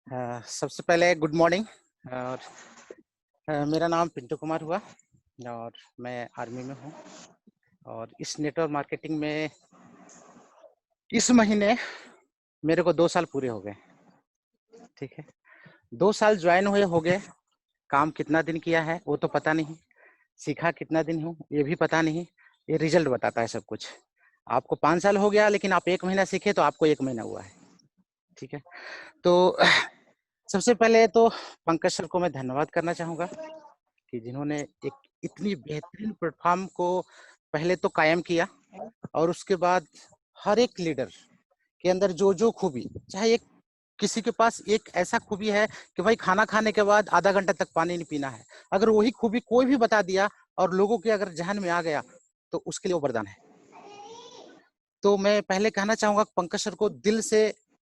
सबसे पहले good morning. और मेरा नाम पिंटू कुमार हुआ और मैं आर्मी में हूँ। और इस नेटवर्क मार्केटिंग में इस महीने मेरे को 2 साल पूरे हो गए। ठीक है, 2 साल ज्वाइन हुए हो गए। काम कितना दिन किया है वो तो पता नहीं, सीखा कितना दिन हूँ ये भी पता नहीं। ये रिजल्ट बताता है सब कुछ। आपको 5 साल हो गया लेकिन आप 1 महीना सीखे तो आपको 1 महीना हुआ है। ठीक है, तो सबसे पहले तो पंकज सर को मैं धन्यवाद करना चाहूँगा कि जिन्होंने एक इतनी बेहतरीन प्लेटफॉर्म को पहले तो कायम किया और उसके बाद हर एक लीडर के अंदर जो जो खूबी, चाहे एक किसी के पास एक ऐसा खूबी है कि भाई खाना खाने के बाद आधा घंटा तक पानी नहीं पीना है, अगर वही खूबी कोई भी बता दिया और लोगों के अगर जहन में आ गया तो उसके लिए वो वरदान है। तो मैं पहले कहना चाहूंगा पंकज सर को दिल से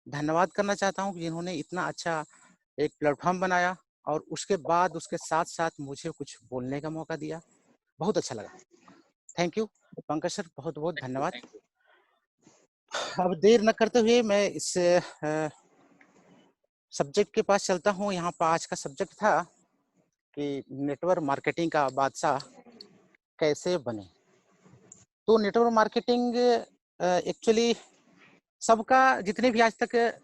धन्यवाद करना चाहता हूँ कि जिन्होंने इतना अच्छा एक प्लेटफॉर्म बनाया और उसके बाद उसके साथ साथ मुझे कुछ बोलने का मौका दिया। बहुत अच्छा लगा। थैंक यू पंकज सर, बहुत बहुत धन्यवाद। अब देर न करते हुए मैं इस सब्जेक्ट के पास चलता हूँ। यहाँ पर आज का सब्जेक्ट था कि नेटवर्क मार्केटिंग का बादशाह कैसे बने। तो नेटवर्क मार्केटिंग एक्चुअली सबका, जितने भी आज तक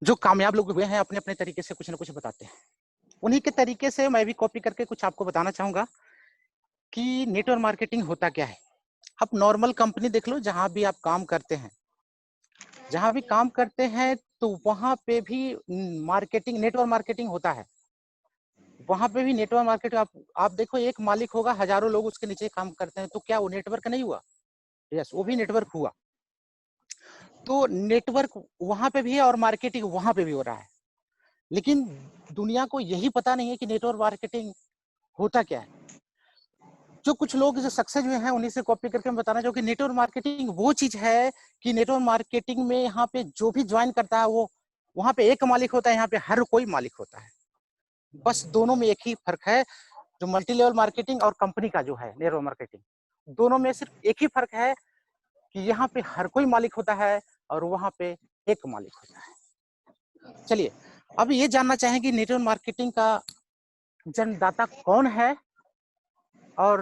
जो कामयाब लोग हुए हैं अपने अपने तरीके से कुछ ना कुछ बताते हैं। उन्हीं के तरीके से मैं भी कॉपी करके कुछ आपको बताना चाहूंगा कि नेटवर्क मार्केटिंग होता क्या है। आप नॉर्मल कंपनी देख लो, जहां भी आप काम करते हैं, जहां भी काम करते हैं तो वहां पे भी मार्केटिंग, नेटवर्क मार्केटिंग होता है। वहां पे भी नेटवर्क मार्केटिंग आप देखो, एक मालिक होगा, हजारों लोग उसके नीचे काम करते हैं, तो क्या वो नेटवर्क नहीं हुआ? यस, वो भी नेटवर्क हुआ। तो नेटवर्क वहां पे भी है और मार्केटिंग वहां पे भी हो रहा है, लेकिन दुनिया को यही पता नहीं है कि नेटवर्क मार्केटिंग होता क्या है। जो कुछ लोग जो सक्सेस हुए हैं उन्हीं से कॉपी करके मैं बताना चाहूँ कि नेटवर्क मार्केटिंग वो चीज है कि नेटवर्क मार्केटिंग में यहाँ पे जो भी ज्वाइन करता है वो, वहां पे एक मालिक होता है, यहाँ पे हर कोई मालिक होता है। बस दोनों में एक ही फर्क है, जो मल्टी लेवल मार्केटिंग और कंपनी का जो है नेटवर्क मार्केटिंग, दोनों में सिर्फ एक ही फर्क है कि यहाँ पे हर कोई मालिक होता है और वहां पे एक मालिक होता है। चलिए, अब ये जानना चाहेंगे नेटवर्क मार्केटिंग का जन्मदाता कौन है और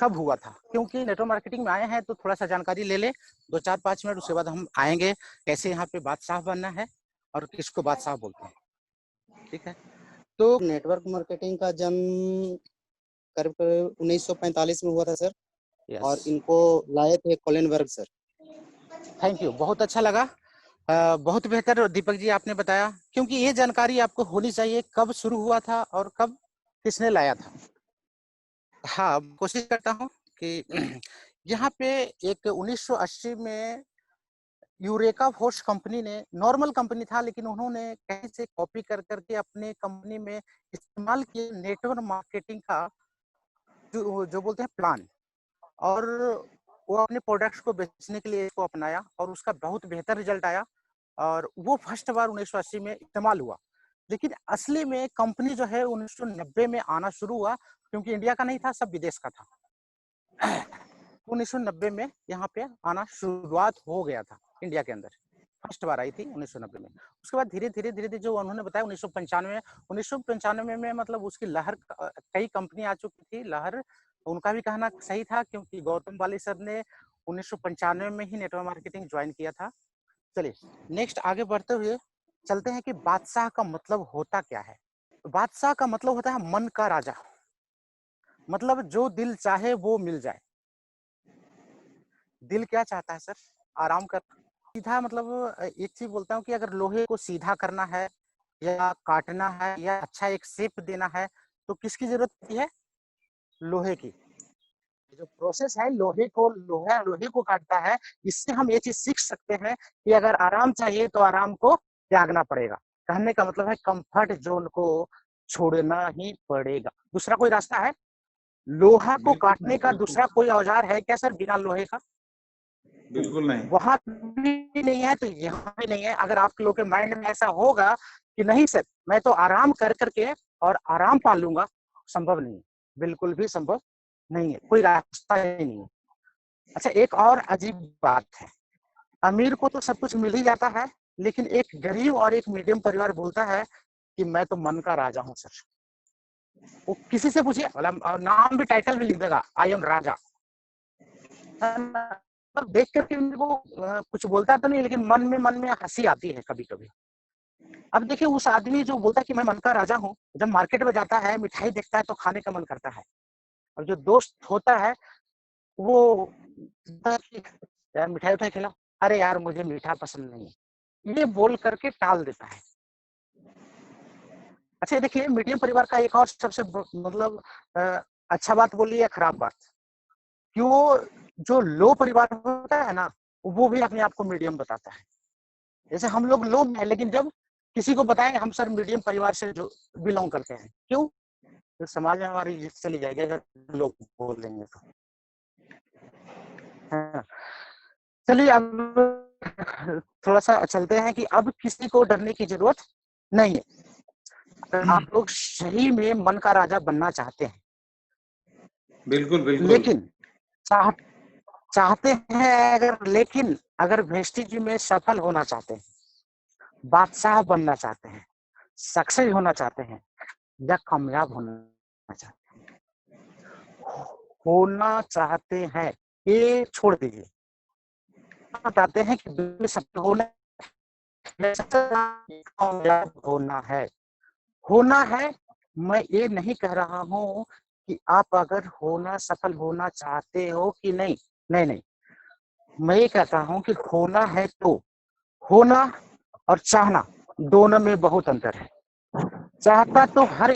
कब हुआ था। क्योंकि नेटवर्क मार्केटिंग में आए हैं तो थोड़ा सा जानकारी ले ले, 2-4-5 मिनट, उसके बाद हम आएंगे कैसे यहाँ पे बादशाह बनना है और किसको बादशाह बोलते हैं। ठीक है, तो नेटवर्क मार्केटिंग का जन्म करीब करीब 1945 में हुआ था सर। और इनको लाए थे कोलिनबर्ग सर। थैंक यू, बहुत अच्छा लगा। बहुत बेहतर दीपक जी आपने बताया, क्योंकि ये जानकारी आपको होनी चाहिए कब शुरू हुआ था और कब किसने लाया था। हाँ, कोशिश करता हूँ कि यहाँ पे एक 1980 में यूरेका फोर्स कंपनी ने, नॉर्मल कंपनी था लेकिन उन्होंने कहीं से कॉपी कर करके अपने कंपनी में इस्तेमाल किया नेटवर्क मार्केटिंग का जो बोलते हैं प्लान, और वो अपने प्रोडक्ट्स को बेचने के लिए इसको अपनाया और उसका बहुत बेहतर रिजल्ट आया और वो फर्स्ट बार 1980 में इस्तेमाल हुआ। लेकिन असली में कंपनी जो है 1990 में आना शुरू हुआ, क्योंकि इंडिया का नहीं था, सब विदेश का था। 1990 में यहाँ पे आना शुरुआत हो गया था इंडिया के अंदर, फर्स्ट बार आई थी 1990 में। उसके बाद धीरे धीरे धीरे धीरे जो उन्होंने बताया 1995 में मतलब उसकी लहर, कई कंपनी आ चुकी थी, लहर उनका भी कहना सही था, क्योंकि गौतम बाली सर ने 1995 में ही नेटवर्क मार्केटिंग ज्वाइन किया था। चलिए नेक्स्ट आगे बढ़ते हुए चलते हैं कि बादशाह का मतलब होता क्या है। बादशाह का मतलब होता है मन का राजा, मतलब जो दिल चाहे वो मिल जाए। दिल क्या चाहता है सर? आराम कर, सीधा, मतलब एक चीज बोलता हूँ कि अगर लोहे को सीधा करना है या काटना है या अच्छा एक शेप देना है तो किसकी जरूरत होती है? लोहे की। जो प्रोसेस है लोहे को काटता है। इससे हम ये चीज सीख सकते हैं कि अगर आराम चाहिए तो आराम को त्यागना पड़ेगा। कहने का मतलब है कंफर्ट जोन को छोड़ना ही पड़ेगा, दूसरा कोई रास्ता है? लोहा को काटने का दूसरा कोई औजार है क्या सर बिना लोहे का? बिल्कुल नहीं। वहां भी नहीं है तो यहाँ भी नहीं है। अगर आप लोग के माइंड में ऐसा होगा कि नहीं सर मैं तो आराम कर करके और आराम पा लूंगा, संभव नहीं है, बिल्कुल भी संभव नहीं है, कोई रास्ता ही नहीं है। अच्छा, एक और अजीब बात है, अमीर को तो सब कुछ मिल ही जाता है, लेकिन एक गरीब और एक मीडियम परिवार बोलता है कि मैं तो मन का राजा हूँ सर। वो किसी से पूछिए, मतलब नाम भी टाइटल भी लिख देगा, आई एम राजा। मतलब देख करके मेरे को कुछ बोलता तो नहीं, लेकिन मन में हंसी आती है कभी कभी। अब देखिए उस आदमी जो बोलता है कि मैं मन का राजा हूँ, जब मार्केट में जाता है मिठाई देखता है तो खाने का मन करता है, और जो दोस्त होता है वो यार मिठाई उठाई खिला, अरे यार मुझे मीठा पसंद नहीं है, ये बोल करके टाल देता है। अच्छा देखिए मीडियम परिवार का एक और सबसे मतलब अच्छा बात बोलिए या खराब बात, कि वो जो लो परिवार होता है ना, वो भी अपने आप को मीडियम बताता है। जैसे हम लोग लो हैं, लेकिन जब किसी को बताएं हम सर मीडियम परिवार से जो बिलोंग करते हैं, क्यों? तो समाज में हमारी इज्जत चली जाएगी अगर लोग बोल देंगे तो। हाँ। चलिए अब थोड़ा सा चलते हैं कि अब किसी को डरने की जरूरत नहीं है। अगर आप लोग सही में मन का राजा बनना चाहते हैं, बिल्कुल बिल्कुल, लेकिन चाहते हैं अगर वेस्टेज में सफल होना चाहते हैं, बादशाह बनना चाहते हैं, सक्सेस होना चाहते हैं, या कामयाब होना चाहते हैं, ये छोड़ दीजिए। चाहते हैं कि सफल होना है। मैं ये नहीं कह रहा हूँ कि आप अगर सफल होना चाहते हो कि नहीं, नहीं, मैं ये कहता हूँ कि होना है तो होना और चाहना दोनों में बहुत अंतर है। चाहता तो हर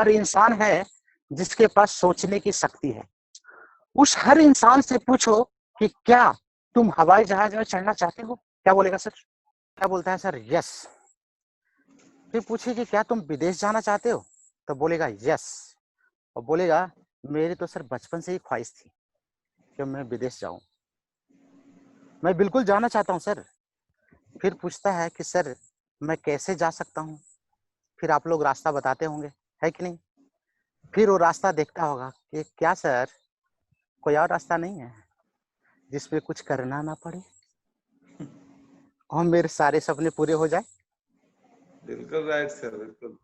इंसान है जिसके पास सोचने की शक्ति है। उस हर इंसान से पूछो कि क्या तुम हवाई जहाज में चढ़ना चाहते हो, क्या बोलेगा सर? क्या बोलता है सर? यस। फिर पूछिए कि क्या तुम विदेश जाना चाहते हो, तो बोलेगा यस। और बोलेगा मेरी तो सर बचपन से ही ख्वाहिश थी कि मैं विदेश जाऊं, मैं बिल्कुल जाना चाहता हूं सर। फिर पूछता है कि सर मैं कैसे जा सकता हूं? फिर आप लोग रास्ता बताते होंगे, है कि नहीं? फिर वो रास्ता देखता होगा कि क्या सर कोई और रास्ता नहीं है जिसमें कुछ करना ना पड़े और मेरे सारे सपने पूरे हो जाए? बिल्कुल राइट सर, बिल्कुल।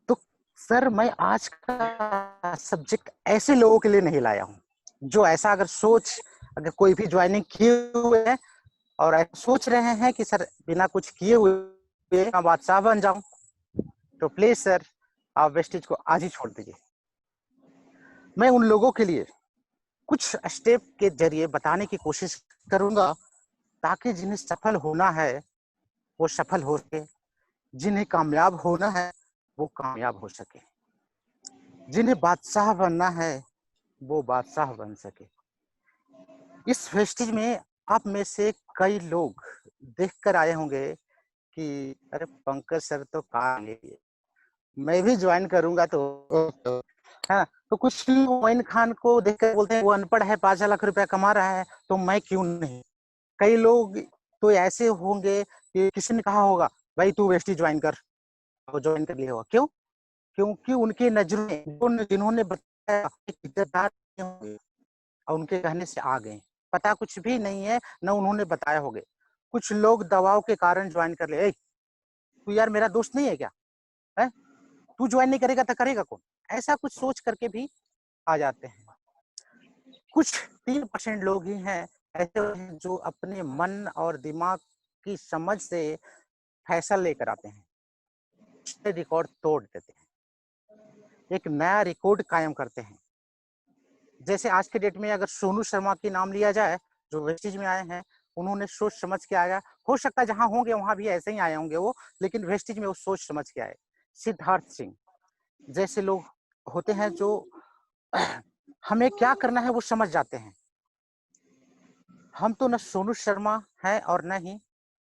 तो सर मैं आज का सब्जेक्ट ऐसे लोगों के लिए नहीं लाया हूँ जो ऐसा अगर कोई भी ज्वाइनिंग किए हुए हैं और ऐसा सोच रहे हैं कि सर बिना कुछ किए हुए बादशाह बन जाऊं, तो प्लीज सर आप वेस्टेज को आज ही छोड़ दीजिए। मैं उन लोगों के लिए कुछ स्टेप के जरिए बताने की कोशिश करूंगा ताकि जिन्हें सफल होना है वो सफल हो सके, जिन्हें कामयाब होना है वो कामयाब हो सके, जिन्हें बादशाह बनना है वो बादशाह बन सके। इस वेस्टेज में आप में से कई लोग देख कर आए होंगे कि अरे पंकज सर तो कहा मैं भी ज्वाइन करूंगा तो हाँ, तो कुछ लोग मोइन खान को देख कर बोलते हैं वो अनपढ़ है, 5 लाख रुपया कमा रहा है तो मैं क्यों नहीं। कई लोग तो ऐसे होंगे कि किसी ने कहा होगा भाई तू वेस्टी ज्वाइन कर, वो ज्वाइन कर लिया होगा। क्यों? क्योंकि उनके नजरों में जिन्होंने बताया इज्जतदार और उनके कहने से आ गए, पता कुछ भी नहीं है न उन्होंने बताया होगा। कुछ लोग दबाव के कारण ज्वाइन कर ले, तू यार मेरा दोस्त नहीं है क्या, है तू ज्वाइन नहीं करेगा तो करेगा कौन, ऐसा कुछ सोच करके भी आ जाते हैं। कुछ 3% लोग ही हैं ऐसे हैं जो अपने मन और दिमाग की समझ से फैसला लेकर आते हैं, रिकॉर्ड तोड़ देते हैं, एक नया रिकॉर्ड कायम करते हैं। जैसे आज के डेट में अगर सोनू शर्मा की नाम लिया जाए जो वेस्टेज में आए हैं, उन्होंने सोच समझ के आया, हो सकता है जहां होंगे वहां भी ऐसे ही आए होंगे वो, लेकिन वेस्टेज में वो सोच समझ के आए। सिद्धार्थ सिंह जैसे लोग होते हैं जो हमें क्या करना है वो समझ जाते हैं। हम तो न सोनू शर्मा है और न ही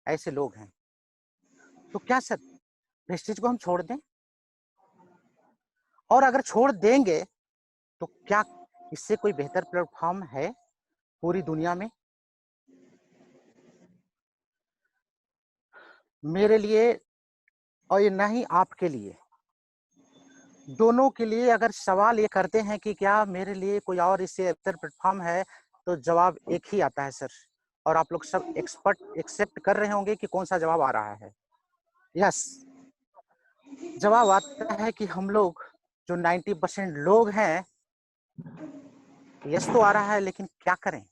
ऐसे लोग हैं, तो क्या सर वेस्टेज को हम छोड़ दें? और अगर छोड़ देंगे तो क्या इससे कोई बेहतर प्लेटफॉर्म है पूरी दुनिया में? मेरे लिए और ये ना ही आपके लिए, दोनों के लिए अगर सवाल ये करते हैं कि क्या मेरे लिए कोई और इससे बेहतर प्लेटफॉर्म है, तो जवाब एक ही आता है सर, और आप लोग सब एक्सपर्ट एक्सेप्ट कर रहे होंगे कि कौन सा जवाब आ रहा है। यस, जवाब आता है कि हम लोग जो 90% लोग हैं, यस तो आ रहा है लेकिन क्या करें,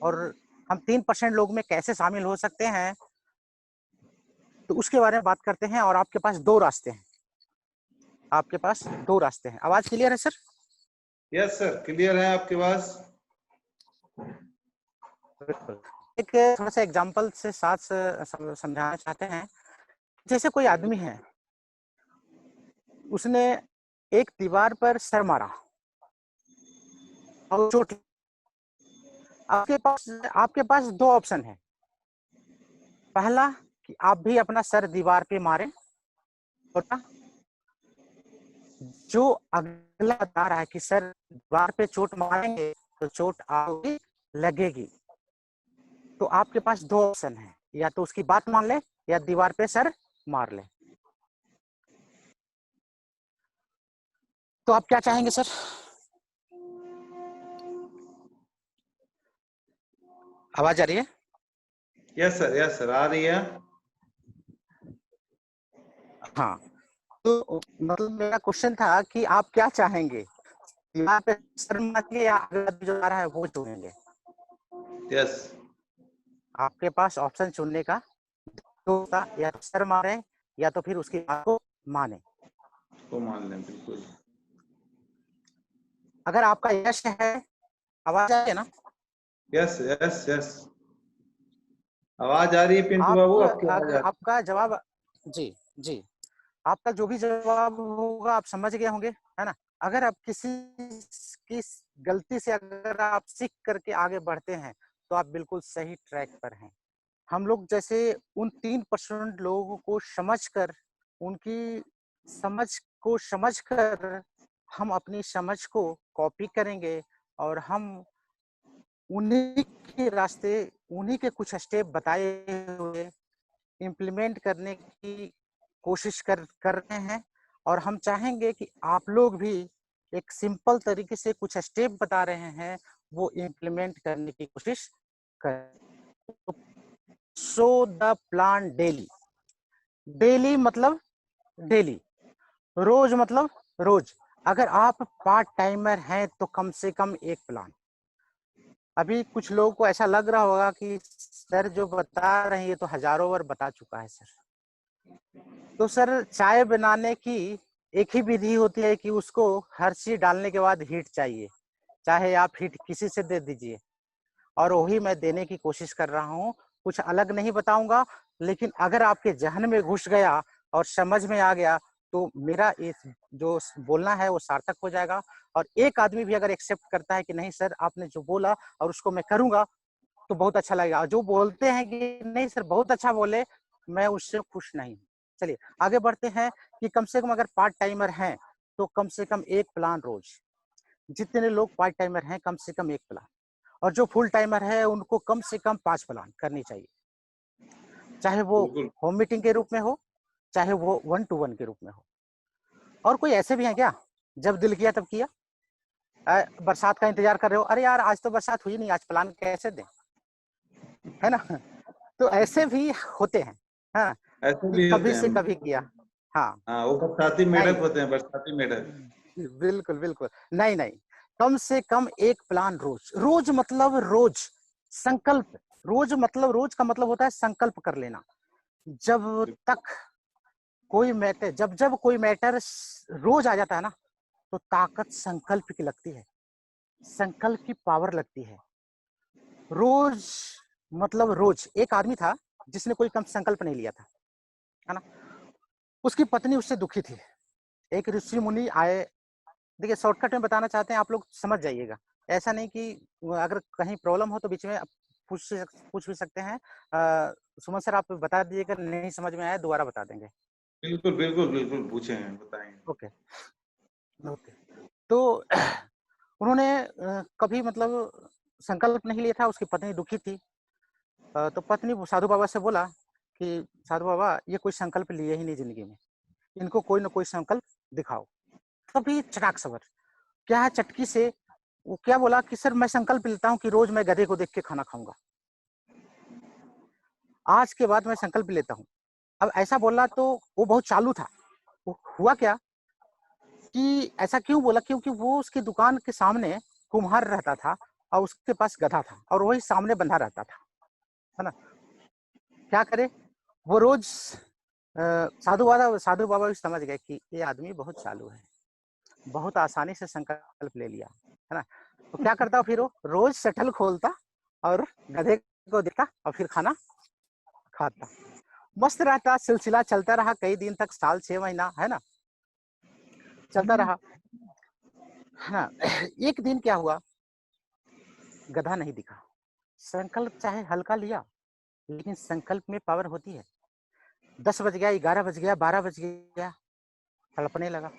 और हम 3% लोग में कैसे शामिल हो सकते हैं, तो उसके बारे में बात करते हैं। और आपके पास दो रास्ते हैं, आपके पास दो रास्ते हैं। आवाज क्लियर है सर? यस सर, क्लियर है आपके पास। बिल्कुल। एक थोड़ा सा एग्जांपल से साथ समझाना चाहते हैं। जैसे कोई आदमी है, उसने एक दीवार पर सर मारा और चोट, आपके पास दो ऑप्शन है। पहला कि आप भी अपना सर दीवार पे मारें, और जो अगला बता रहा है कि सर दीवार पे चोट मारेंगे तो चोट आपको लगेगी, तो आपके पास दो ऑप्शन है, या तो उसकी बात मान ले या दीवार पे सर मार ले। तो आप क्या चाहेंगे सर? आवाज आ रही है? यस सर, आ रही है। हाँ, तो मतलब मेरा क्वेश्चन था कि आप क्या चाहेंगे, दीवार पे सर मारेंगे या अगला जो आ रहा है वो चुनेंगे? यस। आपके पास ऑप्शन चुनने का तो था, या तो सर मारे या तो फिर उसकी बात को माने। को मान लें, बिल्कुल। अगर आपका यश है, आवाज आ रही है ना? यस, आवाज आ रही है पिंटू आप बाबू, आपकी आवाज अगर आ रही आपका जवाब, जी जी, आपका जो भी जवाब होगा आप समझ गए होंगे, है ना? अगर आप किसी की गलती से अगर आप सीख करके आगे बढ़ते हैं तो आप बिल्कुल सही ट्रैक पर हैं। हम लोग जैसे उन 3% लोगों को समझकर, उनकी समझ को समझकर हम अपनी समझ को कॉपी करेंगे, और हम उन्हीं के रास्ते, उन्हीं के कुछ स्टेप बताए हुए इम्प्लीमेंट करने की कोशिश कर रहे हैं। और हम चाहेंगे कि आप लोग भी एक सिंपल तरीके से कुछ स्टेप बता रहे हैं, वो इम्प्लीमेंट करने की कोशिश करें। So the plan daily, daily मतलब डेली, रोज मतलब रोज। अगर आप पार्ट टाइमर हैं तो कम से कम एक प्लान। अभी कुछ लोगों को ऐसा लग रहा होगा कि सर जो बता रहे हैं ये तो हजारों बार बता चुका है सर। तो सर चाय बनाने की एक ही विधि होती है कि उसको हर चीज डालने के बाद हीट चाहिए, चाहे आप हीट किसी से दे दीजिए, और वही मैं देने की कोशिश कर रहा हूँ। कुछ अलग नहीं बताऊंगा, लेकिन अगर आपके जहन में घुस गया और समझ में आ गया तो मेरा इस जो बोलना है वो सार्थक हो जाएगा। और एक आदमी भी अगर एक्सेप्ट करता है कि नहीं सर आपने जो बोला और उसको मैं करूंगा, तो बहुत अच्छा लगेगा। और जो बोलते हैं कि नहीं सर बहुत अच्छा बोले, मैं उससे खुश नहीं हूँ। चलिए आगे बढ़ते हैं कि कम से कम अगर पार्ट टाइमर हैं तो कम से कम एक प्लान रोज। जितने लोग पार्ट टाइमर हैं कम से कम एक प्लान, और जो फुल टाइमर है उनको कम से कम 5 प्लान करनी चाहिए, चाहे वो बिल्कुल। होम मीटिंग के रूप में हो, चाहे वो 1-to-1 के रूप में हो। और कोई ऐसे भी हैं क्या, जब दिल किया तब किया? बरसात का इंतजार कर रहे हो, अरे यार आज तो बरसात हुई नहीं, आज प्लान कैसे दें, है ना? तो ऐसे भी होते हैं, हाँ, ऐसे कि भी होते कभी हैं। से कभी किया। हाँ, हाँ, वो बरसाती नहीं, मेढक होते हैं, बरसाती मेढक। बिल्कुल बिल्कुल, नहीं नहीं, कम से कम एक प्लान रोज। रोज मतलब रोज, संकल्प। रोज मतलब, रोज का मतलब होता है संकल्प कर लेना। जब तक कोई मैटर, जब जब कोई मैटर रोज आ जाता है ना, तो ताकत संकल्प की लगती है, संकल्प की पावर लगती है। रोज मतलब रोज। एक आदमी था जिसने कोई कम संकल्प नहीं लिया था, है ना? उसकी पत्नी उससे दुखी थी। एक ऋषि मुनि आए। देखिए शॉर्टकट में बताना चाहते हैं, आप लोग समझ जाइएगा। ऐसा नहीं कि अगर कहीं प्रॉब्लम हो तो बीच में पूछ भी सकते हैं। सुमन सर आप बता दीजिएगा, नहीं समझ में आया दोबारा बता देंगे। बिल्कुल पूछे हैं, बताएं। Okay okay. तो उन्होंने कभी मतलब संकल्प नहीं लिया था, उसकी पत्नी दुखी थी। तो पत्नी साधु बाबा से बोला कि साधु बाबा ये कोई संकल्प लिए ही नहीं जिंदगी में, इनको कोई ना कोई संकल्प दिखाओ। तभी चटाक सबर, क्या है चटकी से वो क्या बोला कि सर मैं संकल्प लेता हूँ कि रोज मैं गधे को देख के खाना खाऊंगा। आज के बाद मैं संकल्प लेता हूँ अब ऐसा बोला तो वो बहुत चालू था। वो हुआ क्या कि ऐसा क्यों बोला, क्योंकि वो उसकी दुकान के सामने कुम्हार रहता था और उसके पास गधा था और वही सामने बंधा रहता था, है ना। क्या करे वो रोज साधु बाबा भी समझ गए कि ये आदमी बहुत चालू है, बहुत आसानी से संकल्प ले लिया, है ना। तो क्या करता फिर वो रोज शटल खोलता और गधे को देता और फिर खाना खाता। मस्त रहता, सिलसिला चलता रहा कई दिन तक, साल 6 महीना, है ना, चलता रहा, है ना। एक दिन क्या हुआ, गधा नहीं दिखा। संकल्प चाहे हल्का लिया लेकिन संकल्प में पावर होती है। 10 बज गया, 11 बज गया, 12 बज गया, तड़पने लगा।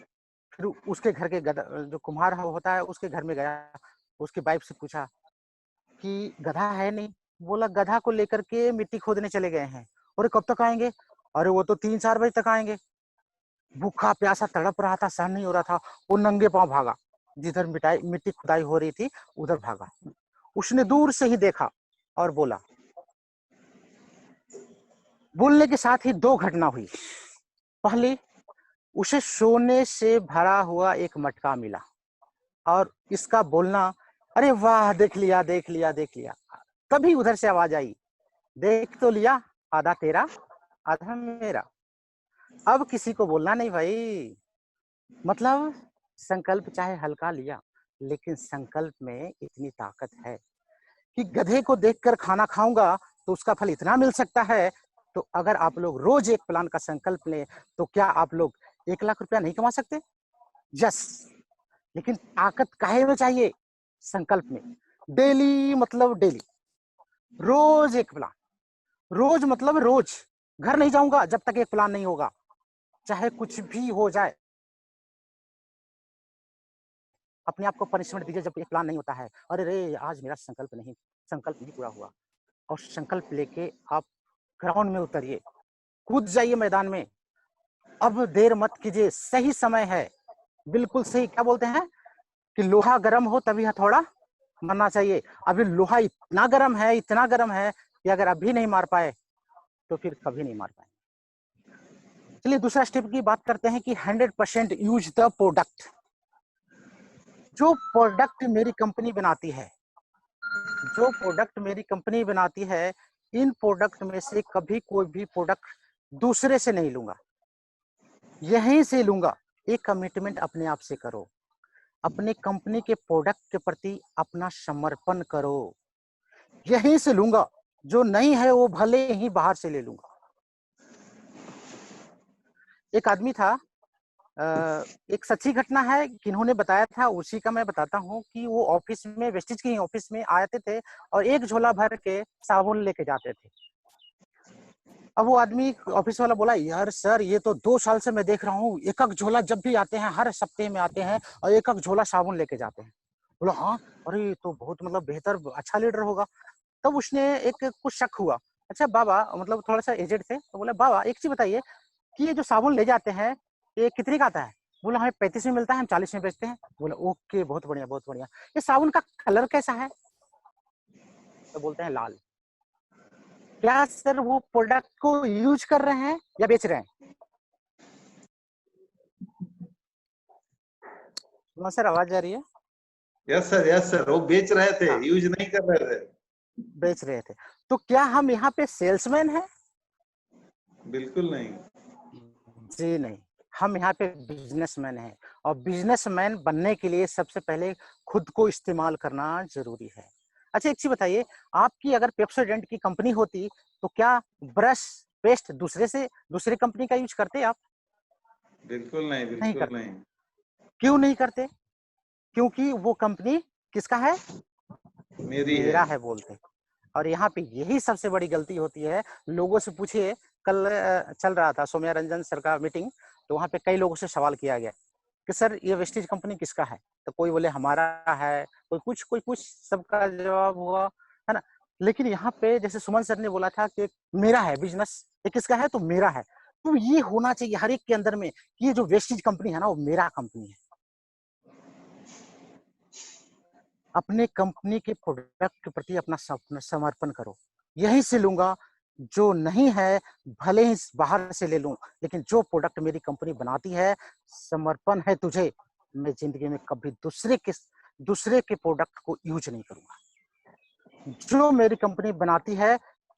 फिर उसके घर के गधा जो कुम्हार होता है उसके घर में गया, उसकी वाइफ से पूछा कि गधा है नहीं। बोला गधा को लेकर के मिट्टी खोदने चले गए हैं। और कब तक आएंगे? अरे वो तो 3-4 बजे तक आएंगे। भूखा प्यासा तड़प रहा था, सहन नहीं हो रहा था, वो नंगे पांव भागा, जिधर मिट्टी खुदाई हो रही थी उधर भागा। उसने दूर से ही देखा और बोला, बोलने के साथ ही 2 घटना हुई। पहली, उसे सोने से भरा हुआ एक मटका मिला और इसका बोलना, अरे वाह देख लिया देख लिया देख लिया। तभी उधर से आवाज आई, देख तो लिया, आधा तेरा आधा मेरा। अब किसी को बोलना नहीं भाई। मतलब संकल्प चाहे हल्का लिया लेकिन संकल्प में इतनी ताकत है कि गधे को देखकर खाना खाऊंगा तो उसका फल इतना मिल सकता है। तो अगर आप लोग रोज एक प्लान का संकल्प लें तो क्या आप लोग 1 लाख रुपया नहीं कमा सकते? यस। लेकिन ताकत काहे में चाहिए? संकल्प में। डेली मतलब डेली, रोज एक प्लान। रोज मतलब रोज घर नहीं जाऊंगा जब तक एक प्लान नहीं होगा, चाहे कुछ भी हो जाए। अपने आप को पनिशमेंट दीजिए जब एक प्लान नहीं होता है। अरे रे आज मेरा संकल्प नहीं पूरा हुआ। और संकल्प लेके आप ग्राउंड में उतरिए, कूद जाइए मैदान में। अब देर मत कीजिए, सही समय है, बिल्कुल सही। क्या बोलते हैं कि लोहा गर्म हो तभी हथौड़ा मारना चाहिए। अभी लोहा इतना गर्म है, इतना गर्म है कि अगर अभी नहीं मार पाए तो फिर कभी नहीं मार पाए। चलिए दूसरा स्टेप की बात करते हैं कि 100% यूज द प्रोडक्ट। जो प्रोडक्ट मेरी कंपनी बनाती है, जो प्रोडक्ट मेरी कंपनी बनाती है, इन प्रोडक्ट में से कभी कोई भी प्रोडक्ट दूसरे से नहीं लूंगा, यहीं से लूंगा। एक कमिटमेंट अपने आप से करो, अपने कंपनी के प्रोडक्ट के प्रति अपना समर्पण करो। यहीं से लूंगा, जो नहीं है वो भले ही बाहर से ले लूंगा। एक आदमी था, एक सच्ची घटना है, किन्होंने बताया था उसी का मैं बताता हूँ कि वो ऑफिस में, वेस्टिज की ऑफिस में आते थे और एक झोला भर के साबुन लेके जाते थे। अब वो आदमी, ऑफिस वाला बोला, यार सर ये तो 2 साल से मैं देख रहा हूँ, एक एक झोला जब भी आते हैं, हर हफ्ते में आते हैं और एक एक झोला साबुन लेके जाते हैं। बोला हाँ, अरे तो बहुत मतलब बेहतर, अच्छा लीडर होगा। तब उसने एक कुछ शक हुआ। अच्छा बाबा, मतलब थोड़ा सा एजेड थे, तो बोला बाबा एक चीज बताइए कि ये जो साबुन ले जाते हैं ये कितने का आता है? बोला हमें 35 में मिलता है, हम 40 में बेचते हैं। बोला ओके, बहुत बढ़िया बहुत बढ़िया। ये साबुन का कलर कैसा है? तो बोलते हैं लाल। क्या सर वो प्रोडक्ट को यूज कर रहे हैं या बेच रहे हैं? सर आवाज आ रही है? यस सर, वो बेच रहे थे, हाँ, यूज नहीं कर रहे थे। बेच रहे थे। तो क्या हम यहाँ पे सेल्समैन हैं? बिल्कुल नहीं। जी नहीं, हम यहाँ पे बिजनेसमैन हैं। और बिजनेसमैन बनने के लिए सबसे पहले खुद को इस्तेमाल करना जरूरी है। अच्छा एक चीज बताइए, आपकी अगर पेप्सोडेंट की कंपनी होती तो क्या ब्रश पेस्ट दूसरे कंपनी का यूज करते आप? बिल्कुल नहीं, नहीं बिल्कुल करते। नहीं। क्यों नहीं करते? क्योंकि वो कंपनी किसका है? मेरी है। मेरा है बोलते। और यहाँ पे यही सबसे बड़ी गलती होती है। लोगों से पूछिए, कल चल रहा था सौम्या रंजन सर का मीटिंग, तो वहाँ पे कई लोगों से सवाल किया गया कि सर ये वेस्टेज कंपनी किसका है? तो कोई बोले हमारा है, कोई कुछ, सबका जवाब हुआ, है ना। लेकिन यहाँ पे जैसे सुमन सर ने बोला था कि मेरा है बिजनेस, ये किसका है? तो मेरा है। तो ये होना चाहिए हर एक के अंदर में कि ये जो वेस्टेज कंपनी है ना वो मेरा कंपनी है। अपने कंपनी के प्रोडक्ट के प्रति अपना समर्पण करो, यहीं से लूंगा, जो नहीं है भले ही बाहर से ले लूं, लेकिन जो प्रोडक्ट मेरी कंपनी बनाती है, समर्पण है तुझे, मैं जिंदगी में कभी दूसरे के प्रोडक्ट को यूज नहीं करूंगा। जो मेरी कंपनी बनाती है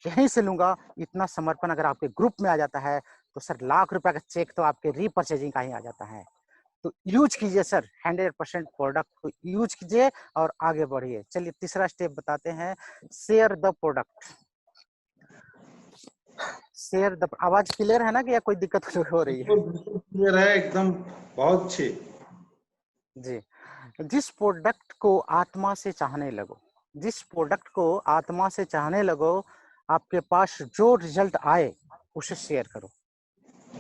यहीं से लूंगा। इतना समर्पण अगर आपके ग्रुप में आ जाता है तो सर लाख रुपए का चेक तो आपके रीपर्चेजिंग का ही आ जाता है। तो यूज कीजिए सर, 100% प्रोडक्ट को यूज कीजिए और आगे बढ़िए। चलिए तीसरा स्टेप बताते हैं, share the product. Share the, आवाज क्लियर है ना कि या कोई दिक्कत हो रही है? बिल्कुल क्लियर है एकदम, बहुत अच्छी। जी, जिस प्रोडक्ट को आत्मा से चाहने लगो, जिस प्रोडक्ट को आत्मा से चाहने लगो, आपके पास जो रिजल्ट आए उसे शेयर करो।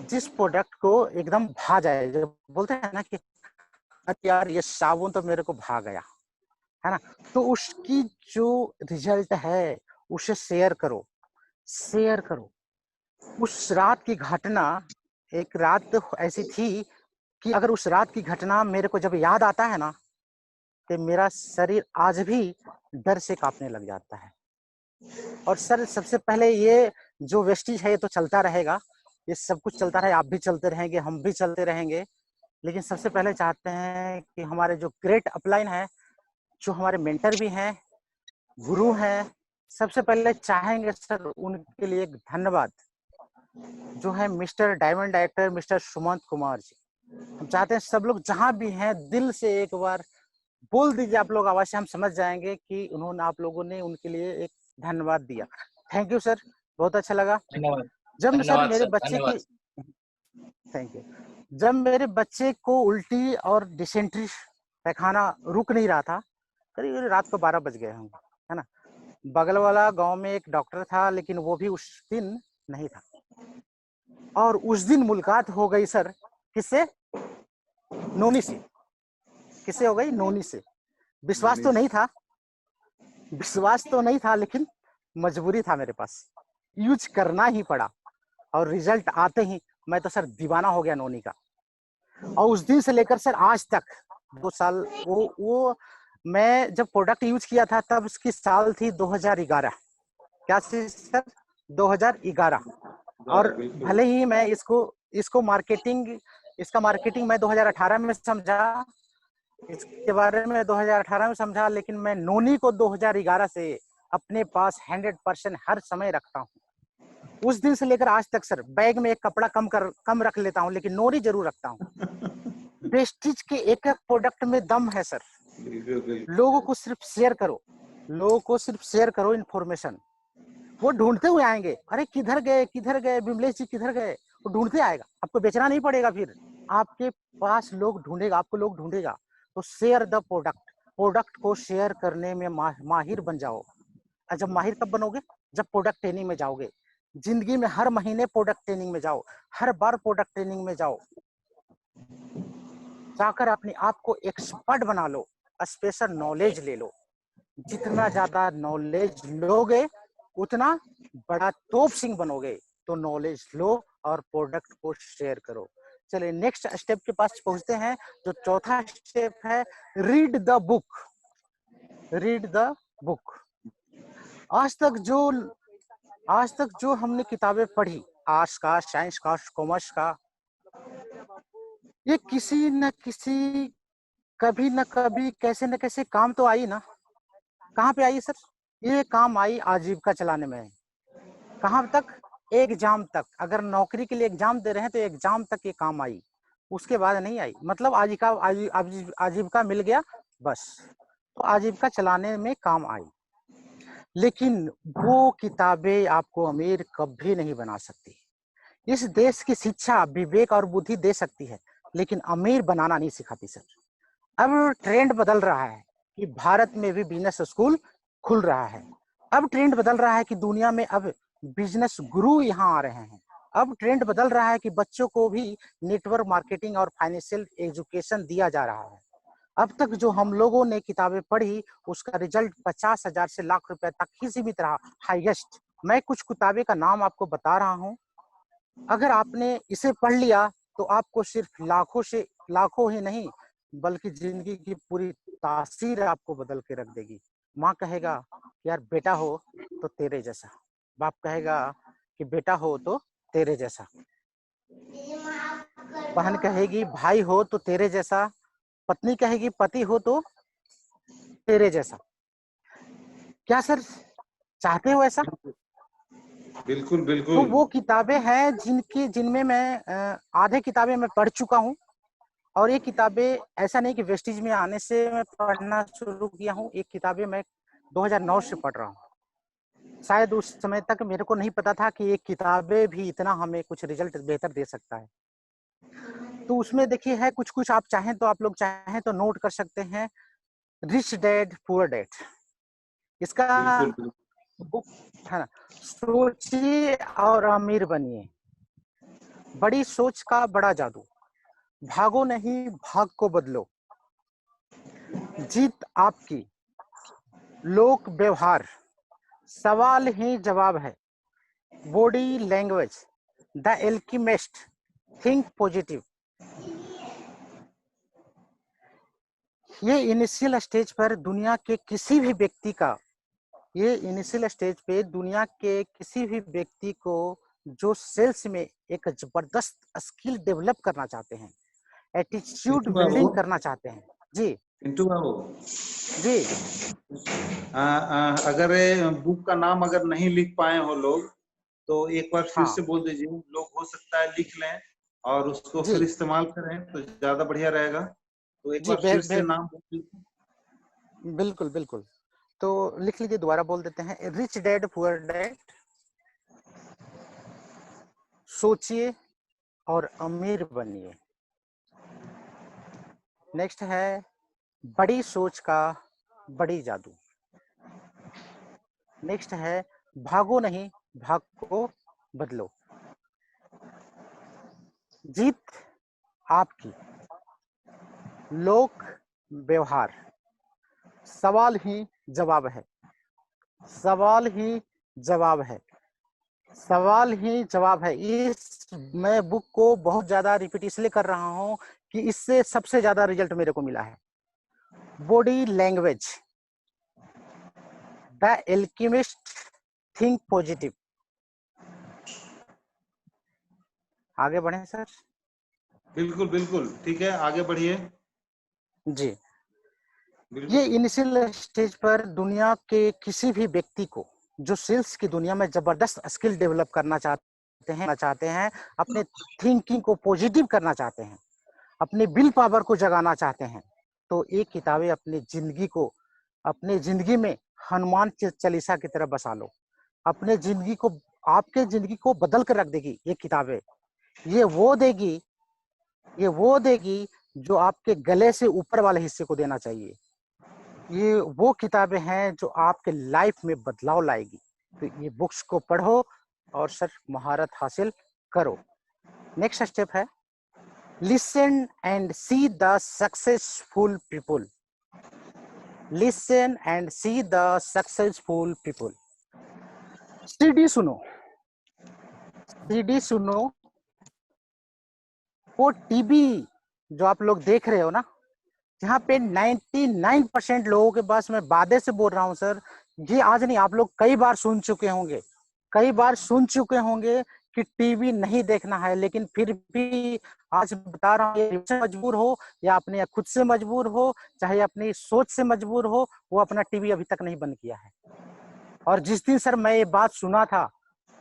जिस प्रोडक्ट को एकदम भा जाए, जब बोलते हैं ना कि अरे यार ये साबुन तो मेरे को भा गया, है ना, तो उसकी जो रिजल्ट है उसे शेयर करो, शेयर करो। उस रात की घटना, एक रात ऐसी थी कि अगर उस रात की घटना मेरे को जब याद आता है ना, तो मेरा शरीर आज भी डर से कांपने लग जाता है। और सर सबसे पहले ये जो वेस्टिज है ये तो चलता रहेगा, ये सब कुछ चलता रहे, आप भी चलते रहेंगे, हम भी चलते रहेंगे, लेकिन सबसे पहले चाहते हैं कि हमारे जो ग्रेट अपलाइन है, जो हमारे मेंटर भी हैं, गुरु हैं, सबसे पहले चाहेंगे सर उनके लिए एक धन्यवाद, जो है mister diamond director mister Sumant Kumar ji. हम चाहते हैं सब लोग जहां भी हैं दिल से एक बार बोल दीजिए आप लोग आवाज से, हम समझ जाएंगे कि उन्होंने, आप लोगों ने उनके लिए एक धन्यवाद दिया। थैंक यू सर, बहुत अच्छा लगा। धन्यवाद। जब सर धन्यवाद मेरे सर, बच्चे की, धन्यवाद। थैंक यू, जब मेरे बच्चे को उल्टी और डिसेंट्री पैखाना रुक नहीं रहा था, करीब रात को 12 बज गए होंगे, है ना, बगल वाला गांव में एक डॉक्टर था, लेकिन वो भी उस दिन नहीं था। और उस दिन मुलाकात हो गई सर, किससे? नोनी से। किससे हो गई? नोनी से। विश्वास तो नहीं था, विश्वास तो नहीं था, लेकिन मजबूरी था मेरे पास, यूज करना ही पड़ा। और रिजल्ट आते ही मैं तो सर दीवाना हो गया नोनी का। और उस दिन से लेकर सर आज तक 2 साल, वो मैं जब प्रोडक्ट यूज किया था तब उसकी साल थी 2011। क्या थी सर? 2011। और भले ही मैं इसको मार्केटिंग, इसका मार्केटिंग मैं 2018 में समझा, इसके बारे में 2018 में समझा, लेकिन मैं नोनी को 2011 से अपने पास 100% हर समय रखता हूँ। उस दिन से लेकर आज तक सर बैग में एक कपड़ा कम रख लेता हूँ, लेकिन नोनी जरूर रखता हूँ। वेस्टिज के एक एक प्रोडक्ट में दम है सर। लोगों को सिर्फ शेयर करो, लोगों को सिर्फ शेयर करो इन्फॉर्मेशन, वो ढूंढते हुए आएंगे, अरे किधर गए विमलेश जी, किधर गए, वो ढूंढते आएगा, आपको बेचना नहीं पड़ेगा, फिर आपके पास लोग ढूंढेगा, आपको लोग ढूंढेगा। तो शेयर द प्रोडक्ट, प्रोडक्ट को शेयर करने में माहिर बन जाओ। और जब माहिर कब बनोगे? जब प्रोडक्ट ट्रेनिंग में जाओगे। जिंदगी में हर महीने प्रोडक्ट ट्रेनिंग में जाओ, हर बार प्रोडक्ट ट्रेनिंग में जाओ, जाकर अपने आप को एक्सपर्ट बना लो, स्पेशल नॉलेज ले लो। जितना ज्यादा नॉलेज लोगे उतना बड़ा तोप सिंह बनोगे। तो नॉलेज लो और प्रोडक्ट को शेयर करो। चलिए नेक्स्ट स्टेप के पास पहुंचते हैं, जो चौथा स्टेप है, read the book. Read the book. आज तक जो हमने किताबें पढ़ी, आर्ट्स का, साइंस का, कॉमर्स का, ये किसी न किसी, कभी न कभी, कैसे न कैसे काम तो आई ना। कहाँ पे आई सर? ये काम आई आजीविका चलाने में। कहाँ तक? एग्जाम तक। अगर नौकरी के लिए एग्जाम दे रहे हैं तो एग्जाम तक ये काम आई, उसके बाद नहीं आई। मतलब आजीविका मिल गया बस, तो आजीविका चलाने में काम आई। लेकिन वो किताबें आपको अमीर कभी नहीं बना सकती। इस देश की शिक्षा विवेक और बुद्धि दे सकती है, लेकिन अमीर बनाना नहीं सिखाती सर। अब ट्रेंड बदल रहा है कि भारत में भी बिजनेस स्कूल खुल रहा है। अब ट्रेंड बदल रहा है कि दुनिया में अब बिजनेस गुरु यहाँ आ रहे हैं। अब ट्रेंड बदल रहा है कि बच्चों को भी नेटवर्क मार्केटिंग और फाइनेंशियल एजुकेशन दिया जा रहा है। अब तक जो हम लोगों ने किताबें पढ़ी उसका रिजल्ट 50,000 से लाख रुपए तक ही सीमित रहा, हाईएस्ट। मैं कुछ किताबें का नाम आपको बता रहा हूँ, अगर आपने इसे पढ़ लिया तो आपको सिर्फ लाखों ही नहीं बल्कि जिंदगी की पूरी तासीर आपको बदल के रख देगी। माँ कहेगा यार बेटा हो तो तेरे जैसा बाप कहेगा कि बेटा हो तो तेरे जैसा, बहन कहेगी भाई हो तो तेरे जैसा, पत्नी कहेगी पति हो तो तेरे जैसा। क्या सर चाहते हो ऐसा? बिल्कुल तो बिल्कुल। वो किताबें हैं जिनमें मैं आधे किताबें मैं पढ़ चुका हूँ, और ये किताबें ऐसा नहीं कि वेस्टिज में आने से मैं पढ़ना शुरू किया हूँ। ये किताबें मैं 2009 से पढ़ रहा हूँ। शायद उस समय तक मेरे को नहीं पता था कि ये किताबें भी इतना हमें कुछ रिजल्ट बेहतर दे सकता है। तो उसमें देखिए है कुछ कुछ, आप चाहें तो आप लोग चाहें तो नोट कर सकते हैं। रिच डैड पुअर डैड, इसका बिल्कुल बिल्कुल। बुक है ना। सोचिए और अमीर बनिए, बड़ी सोच का बड़ा जादू, भागो नहीं भाग को बदलो, जीत आपकी, लोक व्यवहार, सवाल ही जवाब है, body language, the Alchemist, think positive. ये इनिशियल स्टेज पर दुनिया के किसी भी व्यक्ति का, ये इनिशियल स्टेज पे दुनिया के किसी भी व्यक्ति को जो सेल्स में एक जबरदस्त स्किल डेवलप करना चाहते हैं, एटीट्यूड पिंटू बाबू, बिल्डिंग करना चाहते हैं। जी पिंटू बाबू, जी अगर ये बुक का नाम अगर नहीं लिख पाए हो लोग, तो एक बार फिर हाँ से बोल दीजिए। लोग हो सकता है लिख लें और उसको जी फिर इस्तेमाल करें तो ज्यादा बढ़िया रहेगा। तो एक जी बार फिर से नाम बोल दीजिए। बिल्कुल बिल्कुल। तो लिख लीजिए, दोबारा बोल देते हैं। रिच डैड पुअर डैड, सोचिए और अमीर बनिए। नेक्स्ट है बड़ी सोच का बड़ी जादू। नेक्स्ट है भागो नहीं भाग को बदलो, जीत आपकी, लोक व्यवहार, सवाल ही जवाब है, सवाल ही जवाब है, सवाल ही जवाब है। इस मैं बुक को बहुत ज्यादा रिपीट इसलिए कर रहा हूं कि इससे सबसे ज्यादा रिजल्ट मेरे को मिला है। Body language, the alchemist, think positive. आगे बढ़े सर। बिल्कुल बिल्कुल, ठीक है, आगे बढ़िए। जी, बिल्कुल। ये इनिशियल स्टेज पर दुनिया के किसी भी व्यक्ति को जो सेल्स की दुनिया में जबरदस्त स्किल डेवलप करना चाहते हैं, अपने थिंकिंग को पॉजिटिव करना चाहते हैं, अपने विल पावर को जगाना चाहते हैं, तो ये किताबें अपने जिंदगी में हनुमान चालीसा की तरह बसा लो। अपने जिंदगी को, आपके जिंदगी को बदल कर रख देगी ये किताबें। ये वो देगी, ये वो देगी जो आपके गले से ऊपर वाले हिस्से को देना चाहिए। ये वो किताबें हैं जो आपके लाइफ में बदलाव लाएगी। तो ये बुक्स को पढ़ो और सर महारत हासिल करो। नेक्स्ट स्टेप है listen and see the successful people. Listen and see the successful people. CD सुनो, सीडी सुनो। वो टीवी जो आप लोग देख रहे हो ना, जहाँ पे 99% लोगों के पास, मैं वादे से बोल रहा हूँ सर, ये आज नहीं, आप लोग कई बार सुन चुके होंगे, कई बार सुन चुके होंगे कि टीवी नहीं देखना है, लेकिन फिर भी आज बता रहा हूँ, मजबूर हो या अपने खुद से मजबूर हो, चाहे अपनी सोच से मजबूर हो, वो अपना टीवी अभी तक नहीं बंद किया है। और जिस दिन सर मैं ये बात सुना था,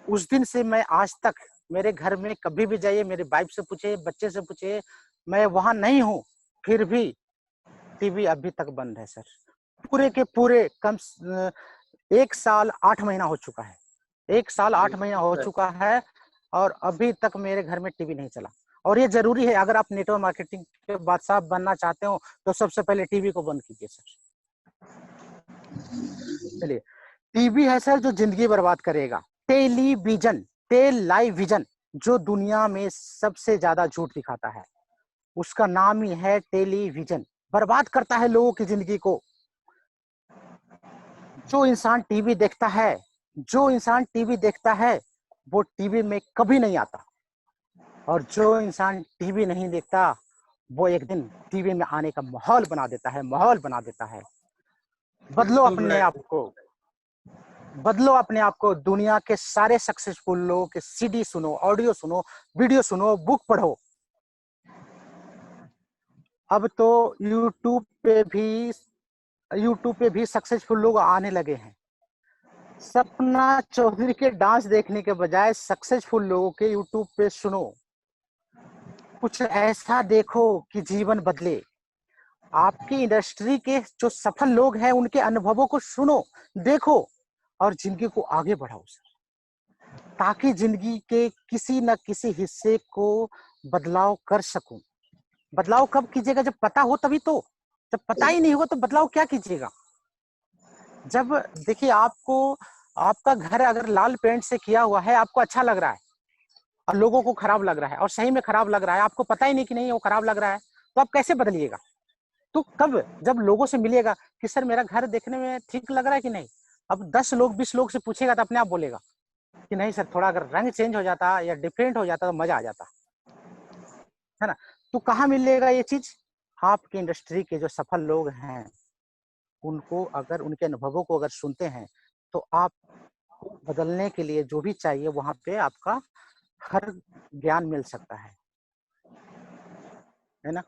उस दिन से मैं आज तक, मेरे घर में कभी भी जाइए, मेरे वाइफ से पूछे, बच्चे से पूछे, मैं वहां नहीं हूँ, फिर भी टीवी अभी तक बंद है सर। पूरे के पूरे 1 साल 8 महीना हो चुका है, 1 साल 8 महीना हो चुका है, और अभी तक मेरे घर में टीवी नहीं चला। और ये जरूरी है, अगर आप नेटवर्क मार्केटिंग के बादशाह बनना चाहते हो तो सबसे पहले टीवी को बंद कीजिए सर। चलिए, टीवी है सर जो जिंदगी बर्बाद करेगा। टेलीविजन, टेलीविजन जो दुनिया में सबसे ज्यादा झूठ दिखाता है, उसका नाम ही है टेलीविजन। बर्बाद करता है लोगों की जिंदगी को। जो इंसान टीवी देखता है, जो इंसान टीवी देखता है, वो टीवी में कभी नहीं आता, और जो इंसान टीवी नहीं देखता, वो एक दिन टीवी में आने का माहौल बना देता है, माहौल बना देता है। बदलो बिल्कुल अपने राइट। आप को, बदलो अपने आप को। दुनिया के सारे सक्सेसफुल लोगों के सीडी सुनो, ऑडियो सुनो, वीडियो सुनो, बुक पढ़ो। अब तो यूट्यूब पे भी सक्सेसफुल लोग आने लगे हैं। सपना चौधरी के डांस देखने के बजाय सक्सेसफुल लोगों के यूट्यूब पे सुनो, कुछ ऐसा देखो कि जीवन बदले। आपकी इंडस्ट्री के जो सफल लोग हैं उनके अनुभवों को सुनो, देखो और जिंदगी को आगे बढ़ाओ सर, ताकि जिंदगी के किसी न किसी हिस्से को बदलाव कर सकूं। बदलाव कब कीजिएगा? जब पता हो तभी तो। जब पता ही नहीं हो तो बदलाव क्या कीजिएगा? जब देखिए, आपको आपका घर अगर लाल पेंट से किया हुआ है, आपको अच्छा लग रहा है और लोगों को खराब लग रहा है, और सही में खराब लग रहा है, आपको पता ही नहीं कि नहीं वो खराब लग रहा है, तो आप कैसे बदलिएगा? तो कब? जब लोगों से मिलेगा कि सर मेरा घर देखने में ठीक लग रहा है कि नहीं। अब 10 लोग 20 लोग से पूछेगा तो अपने आप बोलेगा कि नहीं सर, थोड़ा अगर रंग चेंज हो जाता या डिफरेंट हो जाता तो मजा आ जाता, है ना। तो कहाँ मिलेगा ये चीज? आपकी इंडस्ट्री के जो सफल लोग हैं उनको अगर, उनके अनुभवों को अगर सुनते हैं तो आप बदलने के लिए जो भी चाहिए वहां पे आपका हर ज्ञान मिल सकता है ना।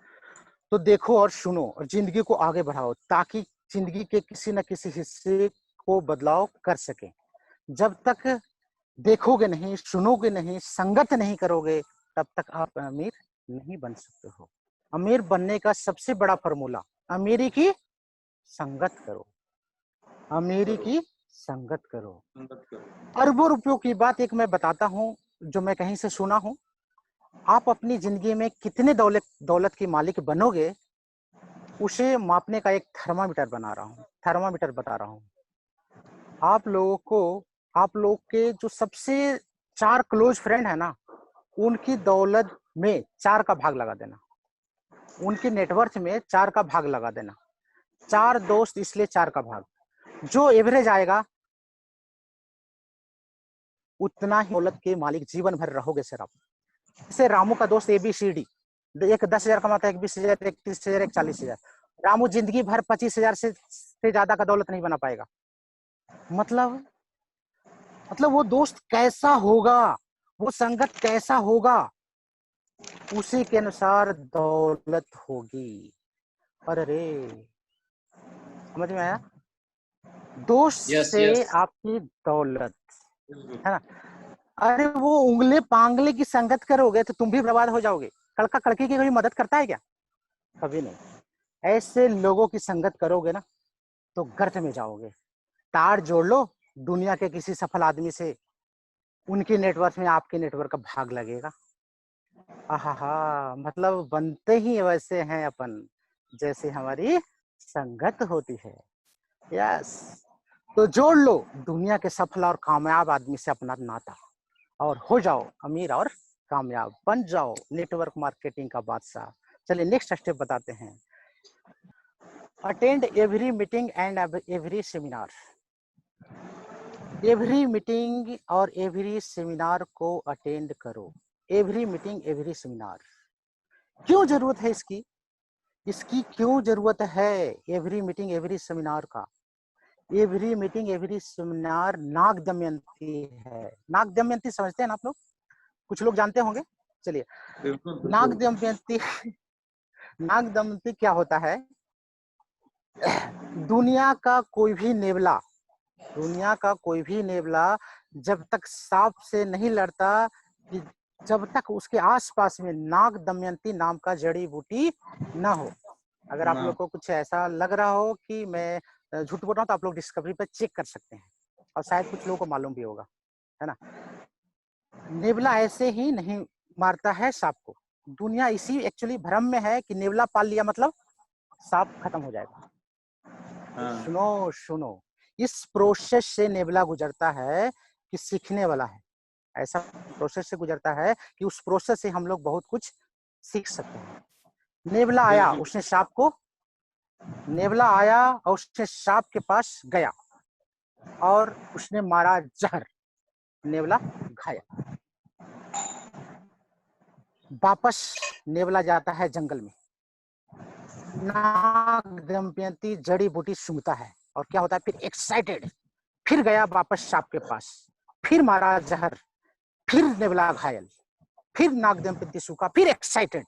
तो देखो और सुनो और जिंदगी को आगे बढ़ाओ, ताकि जिंदगी के किसी न किसी हिस्से को बदलाव कर सके। जब तक देखोगे नहीं, सुनोगे नहीं, संगत नहीं करोगे, तब तक आप अमीर नहीं बन सकते हो। अमीर बनने का सबसे बड़ा फॉर्मूला, अमीरी की संगत करो, अमीरी की संगत करो। अरबों रुपयों की बात एक मैं बताता हूँ जो मैं कहीं से सुना हूँ। आप अपनी जिंदगी में कितने दौलत की मालिक बनोगे, उसे मापने का एक थर्मामीटर बता रहा हूँ। आप लोग के जो सबसे 4 क्लोज फ्रेंड है ना, उनकी दौलत में 4 का भाग लगा देना, उनके नेटवर्थ में 4 का भाग लगा देना। 4 दोस्त इसलिए 4 का भाग, जो एवरेज आएगा उतना ही दौलत के मालिक जीवन भर रहोगे सर आप। जैसे रामू का दोस्त ABCD, एक 10,000 कमाता है, एक 20,000, एक 30,000, एक 40,000। रामू जिंदगी भर 25,000 से ज्यादा का दौलत नहीं बना पाएगा। मतलब वो दोस्त कैसा होगा, वो संगत कैसा होगा, उसी के अनुसार दौलत होगी। अरे समझ में आया? दोस्त से आपकी दौलत, है ना। अरे वो उंगले पांगले की संगत करोगे तो तुम भी बर्बाद हो जाओगे। कड़का कड़की की कभी मदद करता है क्या? कभी नहीं। ऐसे लोगों की संगत करोगे ना तो गर्त में जाओगे। तार जोड़ लो दुनिया के किसी सफल आदमी से, उनके नेटवर्क में आपके नेटवर्क का भाग लगेगा। आहा, मतलब बनते ही वैसे हैं अपन जैसे हमारी संगत होती है। यस, तो जोड़ लो दुनिया के सफल और कामयाब आदमी से अपना नाता और हो जाओ अमीर और कामयाब, बन जाओ नेटवर्क मार्केटिंग का बादशाह। चलिए नेक्स्ट स्टेप बताते हैं। Attend every meeting and every seminar. Every meeting और एवरी सेमिनार को अटेंड करो। एवरी मीटिंग एवरी सेमिनार, क्यों जरूरत है इसकी क्यों जरूरत है एवरी मीटिंग एवरी सेमिनार का? एवरी मीटिंग एवरी सेमिनार नाग दमयंती है। नाग दमयंती समझते हैं ना आप लोग? कुछ लोग जानते होंगे। चलिए, नाग दमयंती नाग दमयंती क्या होता है? दुनिया का कोई भी नेवला जब तक सांप से नहीं लड़ता कि जब तक उसके आसपास में नाग दमयंती नाम का जड़ी बूटी ना हो। अगर आप लोग को कुछ ऐसा लग रहा हो कि मैं झूठ बोल रहा हूँ तो आप लोग डिस्कवरी पे चेक कर सकते हैं, और शायद कुछ लोगों को मालूम भी होगा, है ना। नेवला ऐसे ही नहीं मारता है सांप को। दुनिया इसी एक्चुअली भ्रम में है कि नेवला पाल लिया मतलब सांप खत्म हो जाएगा। सुनो, इस प्रोसेस से नेवला गुजरता है कि सीखने वाला है। ऐसा प्रोसेस से गुजरता है कि उस प्रोसेस से हम लोग बहुत कुछ सीख सकते हैं। नेवला आया और उसने सांप के पास गया और उसने मारा जहर, नेवला घायल। वापस नेवला जाता है जंगल में, नाग दमयंती जड़ी बूटी सूंघता है और क्या होता है फिर? एक्साइटेड, फिर गया वापस सांप के पास, फिर मारा जहर, फिर नेवला घायल, फिर नाग दंपति सूखा, फिर एक्साइटेड,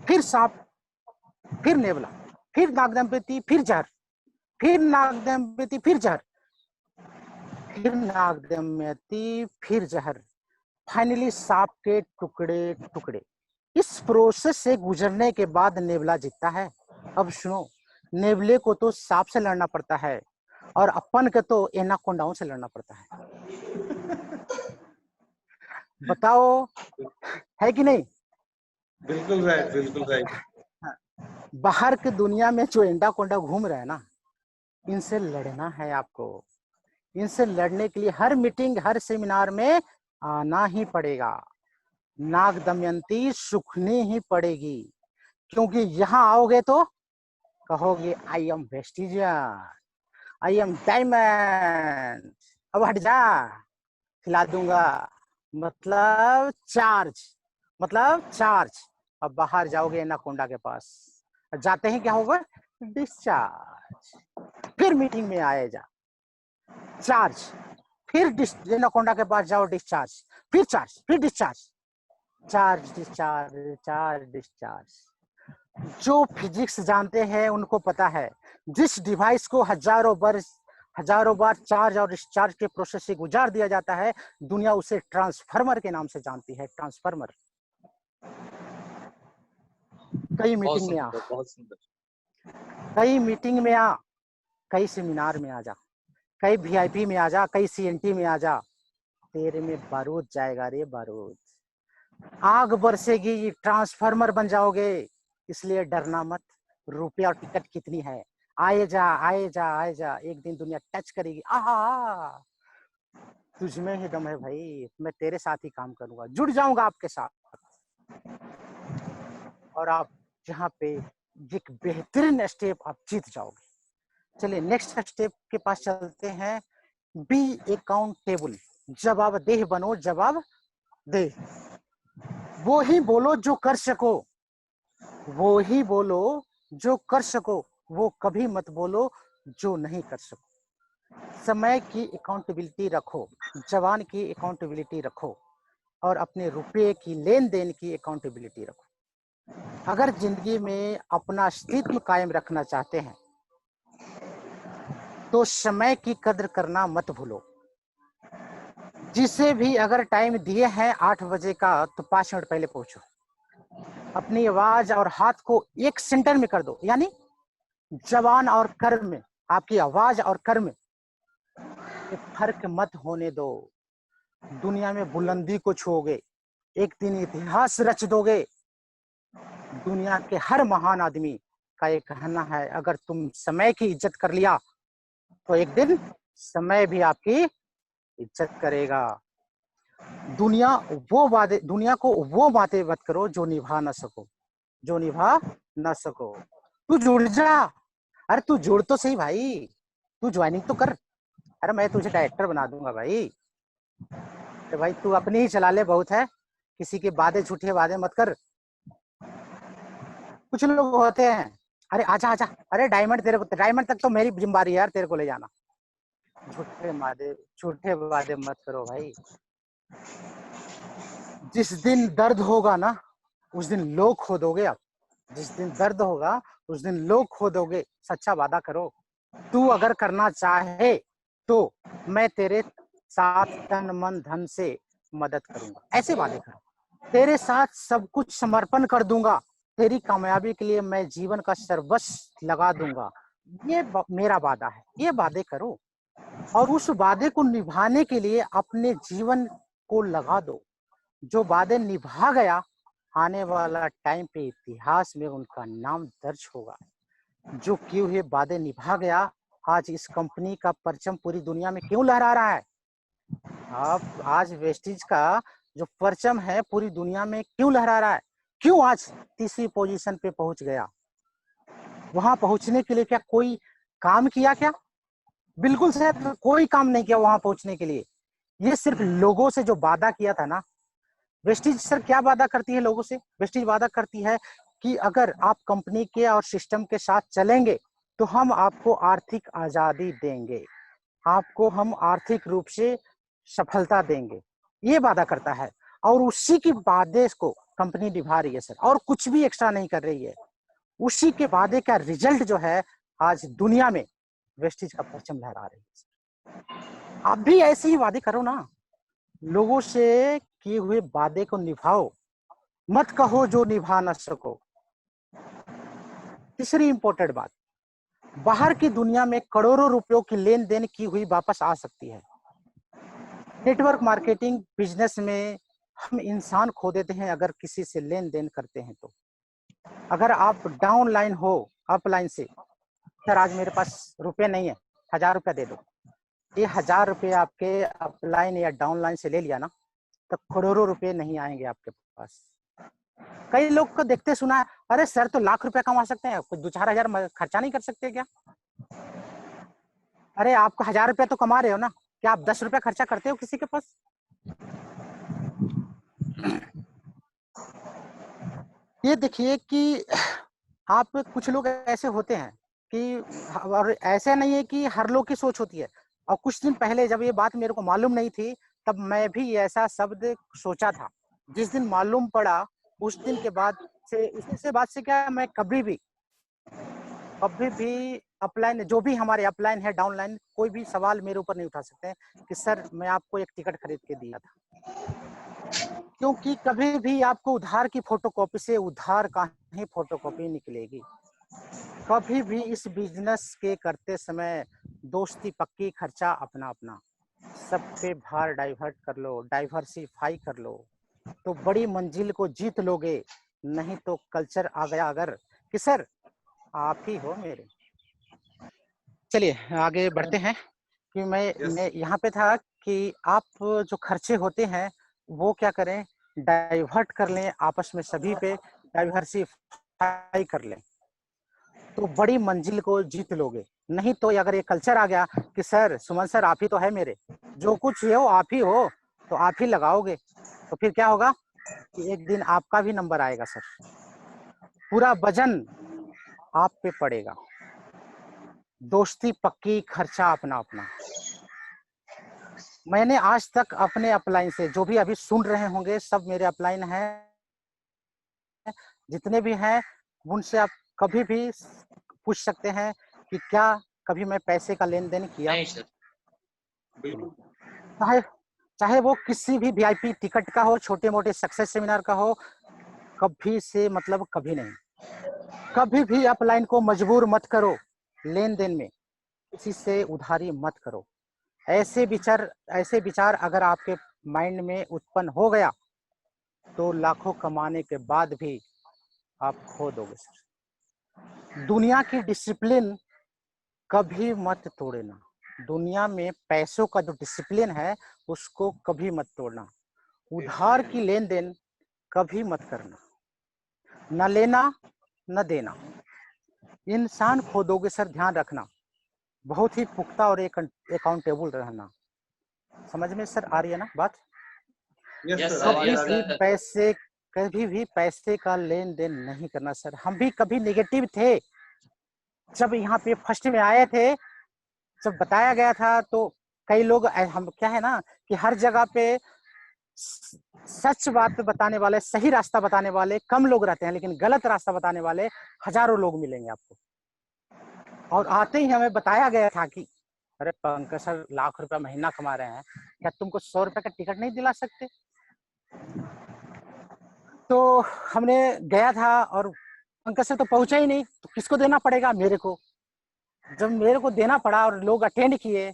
फिर सांप, फिर नेवला, फिर नाग दंपति, फिर जहर, फिर नाग दंपति, फिर जहर, फिर नाग दंपति, फिर जहर, फाइनली सांप के टुकड़े टुकड़े। इस प्रोसेस से गुजरने के बाद नेवला जीतता है। अब सुनो, नेवले को तो सांप से लड़ना पड़ता है और अपन के तो एनाकोंडाओं से लड़ना पड़ता है। बताओ है कि नहीं? बिल्कुल राइट, बिल्कुल राइट। बाहर की दुनिया में जो एनाकोंडा घूम रहा है ना, इनसे लड़ना है आपको। इनसे लड़ने के लिए हर मीटिंग, हर सेमिनार में आना ही पड़ेगा। नाग दमयंती सूखनी ही पड़ेगी, क्योंकि यहाँ आओगे तो कहोगे I am Vestigian, I am diamond, अब हट जा, खिला दूंगा, मतलब चार्ज, मतलब चार्ज। अब बाहर जाओगे एनाकोंडा के पास, जाते ही क्या होगा? डिस्चार्ज। फिर मीटिंग में आए जा, चार्ज, फिर एनाकोंडा के पास जाओ, डिस्चार्ज, फिर चार्ज, फिर discharge, charge discharge, charge discharge. जो फिजिक्स जानते हैं उनको पता है, जिस डिवाइस को हजारों बार चार्ज और डिस्चार्ज के प्रोसेस से गुजार दिया जाता है, दुनिया उसे ट्रांसफार्मर के नाम से जानती है। ट्रांसफार्मर। कई मीटिंग में आ, बहुत सुंदर। कई मीटिंग में आ, कई सेमिनार में आ जा, कई वीआईपी में आ जा, कई सीएनटी में आ जा, तेरे में बारूद जाएगा रे बारूद, आग बरसेगी, ट्रांसफार्मर बन जाओगे। इसलिए डरना मत। रुपया और टिकट कितनी है, आए जा आए जा आए जा, एक दिन दुनिया टच करेगी। आहा, तुझ में ही दम है भाई, मैं तेरे साथ ही काम करूंगा, जुड़ जाऊंगा आपके साथ, और आप जहाँ पे एक बेहतरीन स्टेप आप जीत जाओगे। चलिए नेक्स्ट स्टेप के पास चलते हैं। बी अकाउंटेबल, जवाबदेह बनो, जवाबदेह। वो ही बोलो जो कर सको, वो ही बोलो जो कर सको, वो कभी मत बोलो जो नहीं कर सको। समय की अकाउंटेबिलिटी रखो, जवान की अकाउंटेबिलिटी रखो, और अपने रुपये की लेन देन की अकाउंटेबिलिटी रखो। अगर जिंदगी में अपना अस्तित्व कायम रखना चाहते हैं तो समय की कदर करना मत भूलो। जिसे भी अगर टाइम दिए हैं 8 बजे का, तो 5 मिनट पहले पहुंचो। अपनी आवाज और हाथ को एक सेंटर में कर दो, यानी जबान और कर्म में, आपकी आवाज और कर्म में फर्क मत होने दो। दुनिया में बुलंदी को छूओगे, एक दिन इतिहास रच दोगे। दुनिया के हर महान आदमी का एक कहना है, अगर तुम समय की इज्जत कर लिया तो एक दिन समय भी आपकी इज्जत करेगा। दुनिया को वो बातें मत करो जो निभा ना सको, जो निभा ना सको। तू जुड़ जा, अरे तू जुड़ तो सही भाई, तू ज्वाइनिंग तो कर। अरे मैं तुझे डायरेक्टर बना दूंगा भाई। तो भाई तू अपनी ही चला ले, बहुत है, किसी के वादे, झूठे वादे मत कर। कुछ लोग होते हैं, अरे आजा आजा, अरे डायमंड तक तो मेरी जिम्मेदारी है यार, तेरे को ले जाना। झूठे वादे मत करो भाई। जिस दिन दर्द होगा ना, उस दिन लोग खोदोगे आप। जिस दिन दर्द होगा उस दिन लोग खोदोगे। सच्चा वादा करो। तू अगर करना चाहे तो मैं तेरे साथ तन मन धन से मदद करूंगा, ऐसे वादे करो। तेरे साथ सब कुछ समर्पण कर दूंगा, तेरी कामयाबी के लिए मैं जीवन का सर्वस्व लगा दूंगा, ये मेरा वादा है। ये वादे करो और उस वादे को निभाने के लिए अपने जीवन को लगा दो। जो वादे निभा गया, आने वाला टाइम पे इतिहास में उनका नाम दर्ज होगा। जो किए हुए वादे निभा गया, आज इस कंपनी का परचम पूरी दुनिया में क्यों लहरा रहा है? आप आज वेस्टीज का जो परचम है पूरी दुनिया में क्यों लहरा रहा है? क्यों आज तीसरी पोजीशन पे पहुंच गया? वहां पहुंचने के लिए क्या कोई काम किया क्या? बिल्कुल सर, कोई काम नहीं किया वहां पहुंचने के लिए। ये सिर्फ लोगों से जो वादा किया था ना। वेस्टीज सर क्या वादा करती है लोगों से? वेस्टीज वादा करती है कि अगर आप कंपनी के और सिस्टम के साथ चलेंगे तो हम आपको आर्थिक आजादी देंगे। आपको हम आर्थिक रूप से सफलता देंगे, ये वादा करता है। और उसी के वादे को कंपनी निभा रही है सर, और कुछ भी एक्स्ट्रा नहीं कर रही है। उसी के वादे का रिजल्ट जो है आज दुनिया में वेस्टीज का परचम लहरा रही है। आप भी ऐसे ही वादे करो ना, लोगों से किए हुए वादे को निभाओ, मत कहो जो निभा न सको। तीसरी इंपॉर्टेंट बात, बाहर की दुनिया में करोड़ों रुपयों की लेन देन की हुई वापस आ सकती है। नेटवर्क मार्केटिंग बिजनेस में हम इंसान खो देते हैं अगर किसी से लेन देन करते हैं तो। अगर आप डाउनलाइन हो अपलाइन से, सर आज मेरे पास रुपए नहीं है, 1000 रुपया दे दो, ये 1000 रुपये आपके अपलाइन या डाउनलाइन से ले लिया ना, तो करोड़ों रुपए नहीं आएंगे आपके पास। कई लोग को देखते सुना है, अरे सर तो लाख रुपया कमा सकते हैं, कुछ 2-4 हजार खर्चा नहीं कर सकते क्या? अरे आपको 1000 रुपया तो कमा रहे हो ना, क्या आप 10 रुपया खर्चा करते हो किसी के पास? ये देखिए कि आप, कुछ लोग ऐसे होते हैं कि, और ऐसा नहीं है कि हर लोग की सोच होती है। और कुछ दिन पहले जब ये बात मेरे को मालूम नहीं थी, तब मैं भी ऐसा शब्द सोचा था। जिस दिन मालूम पड़ा, उस दिन के बाद से, उस दिन से बाद से क्या, मैं कभी भी अपलाइन, जो भी हमारे अपलाइन है डाउनलाइन, कोई भी सवाल मेरे ऊपर नहीं उठा सकते कि सर मैं आपको एक टिकट खरीद के दिया था। क्योंकि कभी भी आपको उधार की फोटोकॉपी से उधार का ही फोटोकॉपी निकलेगी। कभी भी इस बिजनेस के करते समय दोस्ती पक्की, खर्चा अपना अपना, सब पे भार डाइवर्ट कर लो, डाइवर्सिफाई कर लो, तो बड़ी मंजिल को जीत लोगे। नहीं तो कल्चर आ गया अगर कि सर आप ही हो मेरे। चलिए आगे बढ़ते हैं कि मैं यहाँ पे था कि आप जो खर्चे होते हैं वो क्या करें, डाइवर्ट कर लें आपस में, सभी पे डाइवर्सिफाई कर लें, तो बड़ी मंजिल को जीत लोगे। नहीं तो अगर ये कल्चर आ गया कि सर सुमन सर आप ही तो है मेरे, जो कुछ हो आप ही हो, तो आप ही लगाओगे, तो फिर क्या होगा कि एक दिन आपका भी नंबर आएगा सर, पूरा वजन आप पे पड़ेगा। दोस्ती पक्की, खर्चा अपना अपना। मैंने आज तक अपने अपलाइन से, जो भी अभी सुन रहे होंगे सब मेरे अपलाइन हैं, जितने भी हैं उनसे आप कभी भी पूछ सकते हैं कि क्या कभी मैं पैसे का लेन देन किया? नहीं सर, बिल्कुल। चाहे चाहे वो किसी भी वीआईपी टिकट का हो, छोटे मोटे सक्सेस सेमिनार का हो, कभी से मतलब कभी नहीं। कभी भी अपलाइन को मजबूर मत करो लेन देन में, किसी से उधारी मत करो। ऐसे विचार अगर आपके माइंड में उत्पन्न हो गया तो लाखों कमाने के बाद भी आप खो दोगे सर। दुनिया की डिसिप्लिन कभी मत तोड़ना। दुनिया में पैसों का जो डिसिप्लिन है उसको कभी मत तोड़ना। उधार की लेन देन कभी मत करना, न लेना न देना। इंसान खो दोगे सर, ध्यान रखना। बहुत ही पुख्ता और अकाउंटेबल रहना। समझ में सर आ रही है ना बात? यस सर, कभी भी पैसे का लेन देन नहीं करना सर। हम भी कभी नेगेटिव थे, जब यहाँ पे फर्स्ट में आए थे, जब बताया गया था तो कई लोग, हम क्या है ना कि हर जगह पे सच बात बताने वाले, सही रास्ता बताने वाले कम लोग रहते हैं, लेकिन गलत रास्ता बताने वाले हजारों लोग मिलेंगे आपको। और आते ही हमें बताया गया था कि अरे पंकज सर लाख रुपया महीना कमा रहे हैं, क्या तुमको 100 रुपए का टिकट नहीं दिला सकते? तो हमने गया था और पंकज सर तो पहुंचा ही नहीं, तो किसको देना पड़ेगा? मेरे को। जब मेरे को देना पड़ा और लोग अटेंड किए,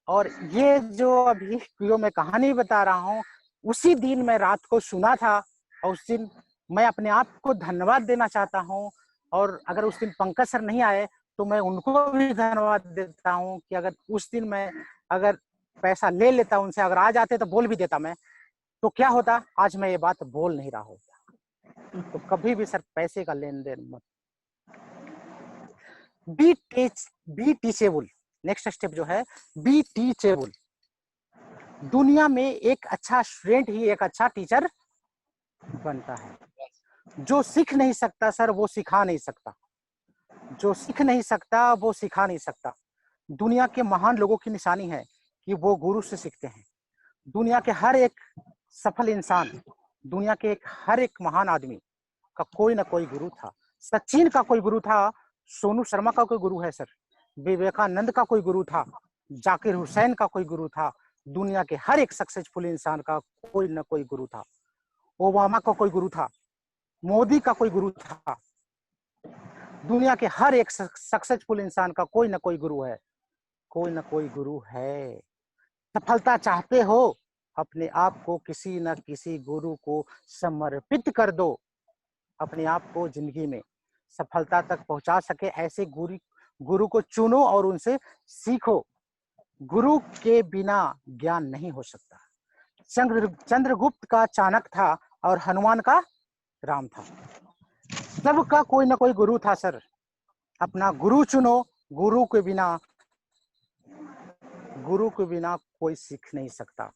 और ये जो अभी वीडियो में कहानी बता रहा हूँ, उसी दिन मैं रात को सुना था, और उस दिन मैं अपने आप को धन्यवाद देना चाहता हूँ। और अगर उस दिन पंकज सर नहीं आए तो मैं उनको भी धन्यवाद देता हूँ कि अगर उस दिन मैं अगर पैसा ले लेता उनसे, अगर आ जाते तो बोल भी देता मैं, तो क्या होता, आज मैं ये बात बोल नहीं रहा होता। तो कभी भी सर पैसे का लेन देन मत। Be teachable. नेक्स्ट स्टेप जो है, बी टीचेबल। दुनिया में एक अच्छा स्टूडेंट ही एक अच्छा टीचर बनता है। जो सीख नहीं सकता सर वो सिखा नहीं सकता, जो सीख नहीं सकता वो सिखा नहीं सकता। दुनिया के महान लोगों की निशानी है कि वो गुरु से सीखते हैं। दुनिया के हर एक सफल इंसान, दुनिया के हर एक महान आदमी का कोई ना कोई गुरु था। सचिन का कोई गुरु था, सोनू शर्मा का कोई गुरु है सर, विवेकानंद का कोई गुरु था, जाकिर हुसैन का कोई गुरु था। दुनिया के हर एक सक्सेसफुल इंसान का कोई ना कोई गुरु था। ओबामा का कोई गुरु था, मोदी का कोई गुरु था। दुनिया के हर एक सक्सेसफुल इंसान का कोई ना कोई गुरु है, कोई ना कोई गुरु है। सफलता चाहते हो, अपने आप को किसी न किसी गुरु को समर्पित कर दो। अपने आप को जिंदगी में सफलता तक पहुंचा सके ऐसे गुरु को चुनो और उनसे सीखो। गुरु के बिना ज्ञान नहीं हो सकता। चंद्रगुप्त का चाणक्य था और हनुमान का राम था। सबका कोई ना कोई गुरु था सर। अपना गुरु चुनो। गुरु के बिना कोई सीख नहीं सकता,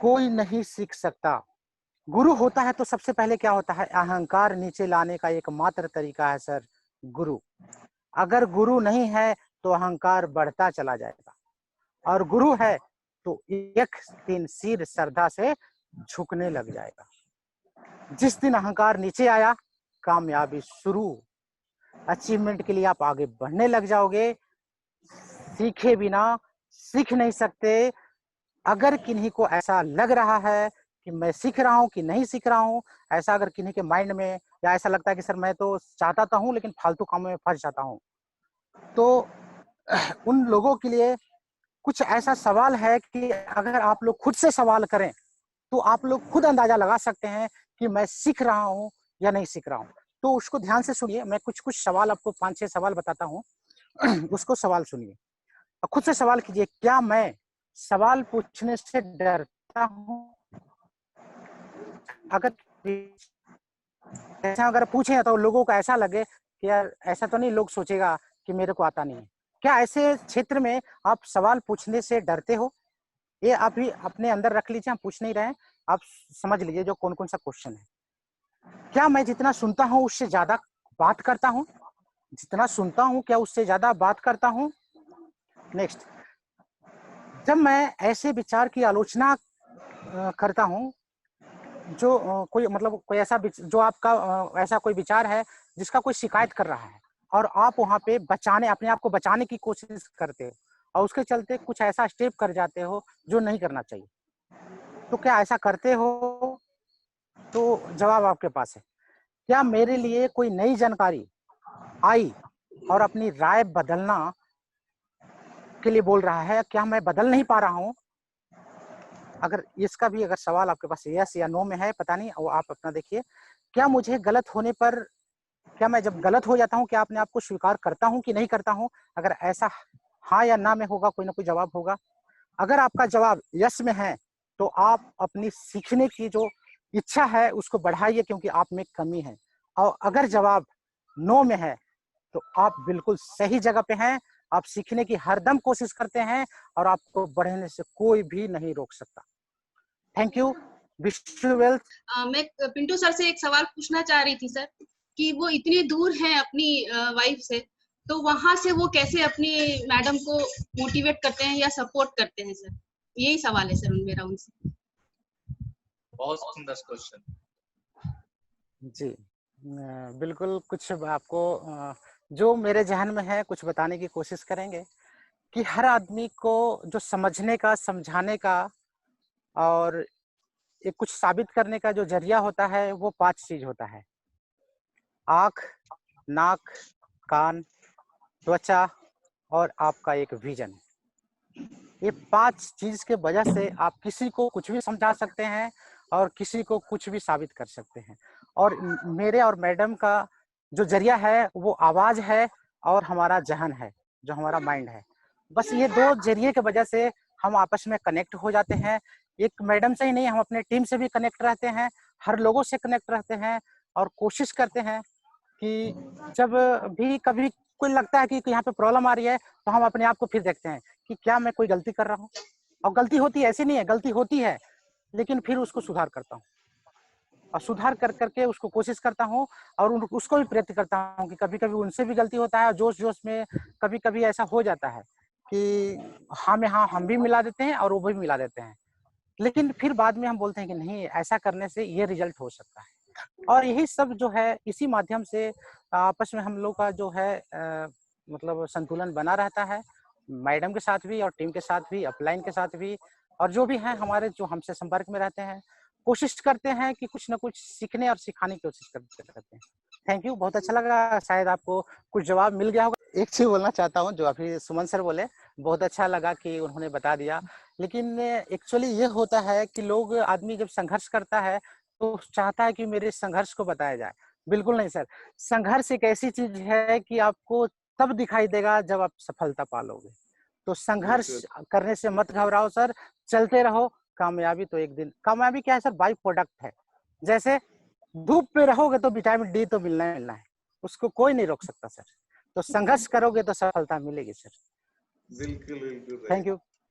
कोई नहीं सीख सकता। गुरु होता है तो सबसे पहले क्या होता है, अहंकार नीचे लाने का एकमात्र तरीका है सर गुरु। अगर गुरु नहीं है तो अहंकार बढ़ता चला जाएगा, और गुरु है तो एक दिन सिर श्रद्धा से झुकने लग जाएगा। जिस दिन अहंकार नीचे आया, कामयाबी शुरू। अचीवमेंट के लिए आप आगे बढ़ने लग जाओगे। सीखे बिना सीख नहीं सकते। अगर किन्हीं को ऐसा लग रहा है कि मैं सीख रहा हूं कि नहीं सीख रहा हूं, ऐसा अगर किन्हीं के माइंड में या ऐसा लगता है कि सर मैं तो चाहता तो हूं लेकिन फालतू कामों में फंस जाता हूं, तो उन लोगों के लिए कुछ ऐसा सवाल है कि अगर आप लोग खुद से सवाल करें तो आप लोग खुद अंदाजा लगा सकते हैं कि मैं सीख रहा हूं या नहीं सीख रहा हूं। तो उसको ध्यान से सुनिए। मैं कुछ सवाल आपको 5-6 सवाल बताता हूं, उसको सवाल सुनिए। खुद से सवाल कीजिए, क्या मैं सवाल पूछने से डरता हूं? अगर पूछे तो लोगों को ऐसा लगे कि यार ऐसा तो नहीं लोग सोचेगा कि मेरे को आता नहीं है। क्या ऐसे क्षेत्र में आप सवाल पूछने से डरते हो? ये आप भी अपने अंदर रख लीजिए, हम पूछ नहीं रहे हैं, आप समझ लीजिए जो कौन कौन सा क्वेश्चन है। क्या मैं जितना सुनता हूं उससे ज्यादा बात करता हूं? जितना सुनता हूं क्या उससे ज्यादा बात करता हूं? नेक्स्ट, जब मैं ऐसे विचार की आलोचना करता हूं जो कोई मतलब कोई ऐसा जो आपका ऐसा कोई विचार है जिसका कोई शिकायत कर रहा है और आप वहां पे अपने आप को बचाने की कोशिश करते हो और उसके चलते कुछ ऐसा स्टेप कर जाते हो जो नहीं करना चाहिए, तो क्या ऐसा करते हो? तो जवाब आपके पास है। क्या मेरे लिए कोई नई जानकारी आई और अपनी राय बदलना के लिए बोल रहा है, क्या मैं बदल नहीं पा रहा हूं? अगर इसका भी अगर सवाल आपके पास यस या नो में है, पता नहीं, वो आप अपना देखिए। क्या मुझे गलत होने पर, क्या मैं जब गलत हो जाता हूं क्या अपने आप को स्वीकार करता हूं कि नहीं करता हूं? अगर ऐसा हाँ या ना में होगा, कोई ना कोई जवाब होगा। अगर आपका जवाब यस में है तो आप अपनी सीखने की जो इच्छा है उसको बढ़ाइए क्योंकि आप में कमी है। और अगर जवाब नो में है तो आप बिल्कुल सही जगह पे हैं। आप सीखने की हरदम कोशिश करते हैं और आपको बढ़ने से कोई भी नहीं रोक सकता। Thank you. Wish you wealth. मैं पिंटू सर से एक सवाल पूछना चाह रही थी सर, कि वो इतनी दूर हैं अपनी वाइफ से, तो वहां से वो कैसे अपनी मैडम को मोटिवेट करते हैं या सपोर्ट करते हैं सर? यही सवाल है सर मेरा उनसे। बहुत सुंदर क्वेश्चन जी। बिल्कुल कुछ आपको जो मेरे जहन में है कुछ बताने की कोशिश करेंगे कि हर आदमी को जो समझने का, समझाने का और एक कुछ साबित करने का जो जरिया होता है वो 5 चीज होता है। आँख, नाक, कान, त्वचा और आपका एक विजन। ये 5 चीज के वजह से आप किसी को कुछ भी समझा सकते हैं और किसी को कुछ भी साबित कर सकते हैं। और मेरे और मैडम का जो जरिया है वो आवाज है और हमारा जहन है, जो हमारा माइंड है। बस ये 2 जरिए के वजह से हम आपस में कनेक्ट हो जाते हैं। एक मैडम से ही नहीं, हम अपने टीम से भी कनेक्ट रहते हैं, हर लोगों से कनेक्ट रहते हैं और कोशिश करते हैं कि जब भी कभी कोई लगता है कि यहाँ पे प्रॉब्लम आ रही है तो हम अपने आप को फिर देखते हैं कि क्या मैं कोई गलती कर रहा हूँ। और गलती होती है, ऐसी नहीं है, गलती होती है, लेकिन फिर उसको सुधार करता हूँ। और सुधार कर करके उसको कोशिश करता हूँ और उसको भी प्रयत्न करता हूँ कि कभी कभी उनसे भी गलती होता है और जोश जोश में कभी कभी ऐसा हो जाता है कि हाँ हम भी मिला देते हैं और वो भी मिला देते हैं, लेकिन फिर बाद में हम बोलते हैं कि नहीं, ऐसा करने से ये रिजल्ट हो सकता है। और यही सब जो है इसी माध्यम से आपस में हम लोग का जो है मतलब संतुलन बना रहता है, मैडम के साथ भी और टीम के साथ भी, अपलाइन के साथ भी, और जो भी हैं हमारे जो हमसे संपर्क में रहते हैं, कोशिश करते हैं कि कुछ ना कुछ सीखने और सिखाने की कोशिश करते रहते हैं। थैंक यू, बहुत अच्छा लगा, शायद आपको कुछ जवाब मिल गया होगा। एक चीज बोलना चाहता हूँ जो अभी सुमन सर बोले, बहुत अच्छा लगा कि उन्होंने बता दिया, लेकिन एक्चुअली ये होता है कि लोग आदमी जब संघर्ष करता है तो चाहता है कि मेरे संघर्ष को बताया जाए। बिल्कुल नहीं सर, संघर्ष एक ऐसी चीज है कि आपको तब दिखाई देगा जब आप सफलता पालोगे। तो संघर्ष करने से मत घबराओ सर, चलते रहो, कामयाबी तो एक दिन, कामयाबी क्या है सर, बाई प्रोडक्ट है। जैसे धूप में रहोगे तो विटामिन डी तो मिलना है, उसको कोई नहीं रोक सकता सर। तो संघर्ष करोगे तो सफलता मिलेगी सर। बिल्कुल बिल्कुल। Thank you.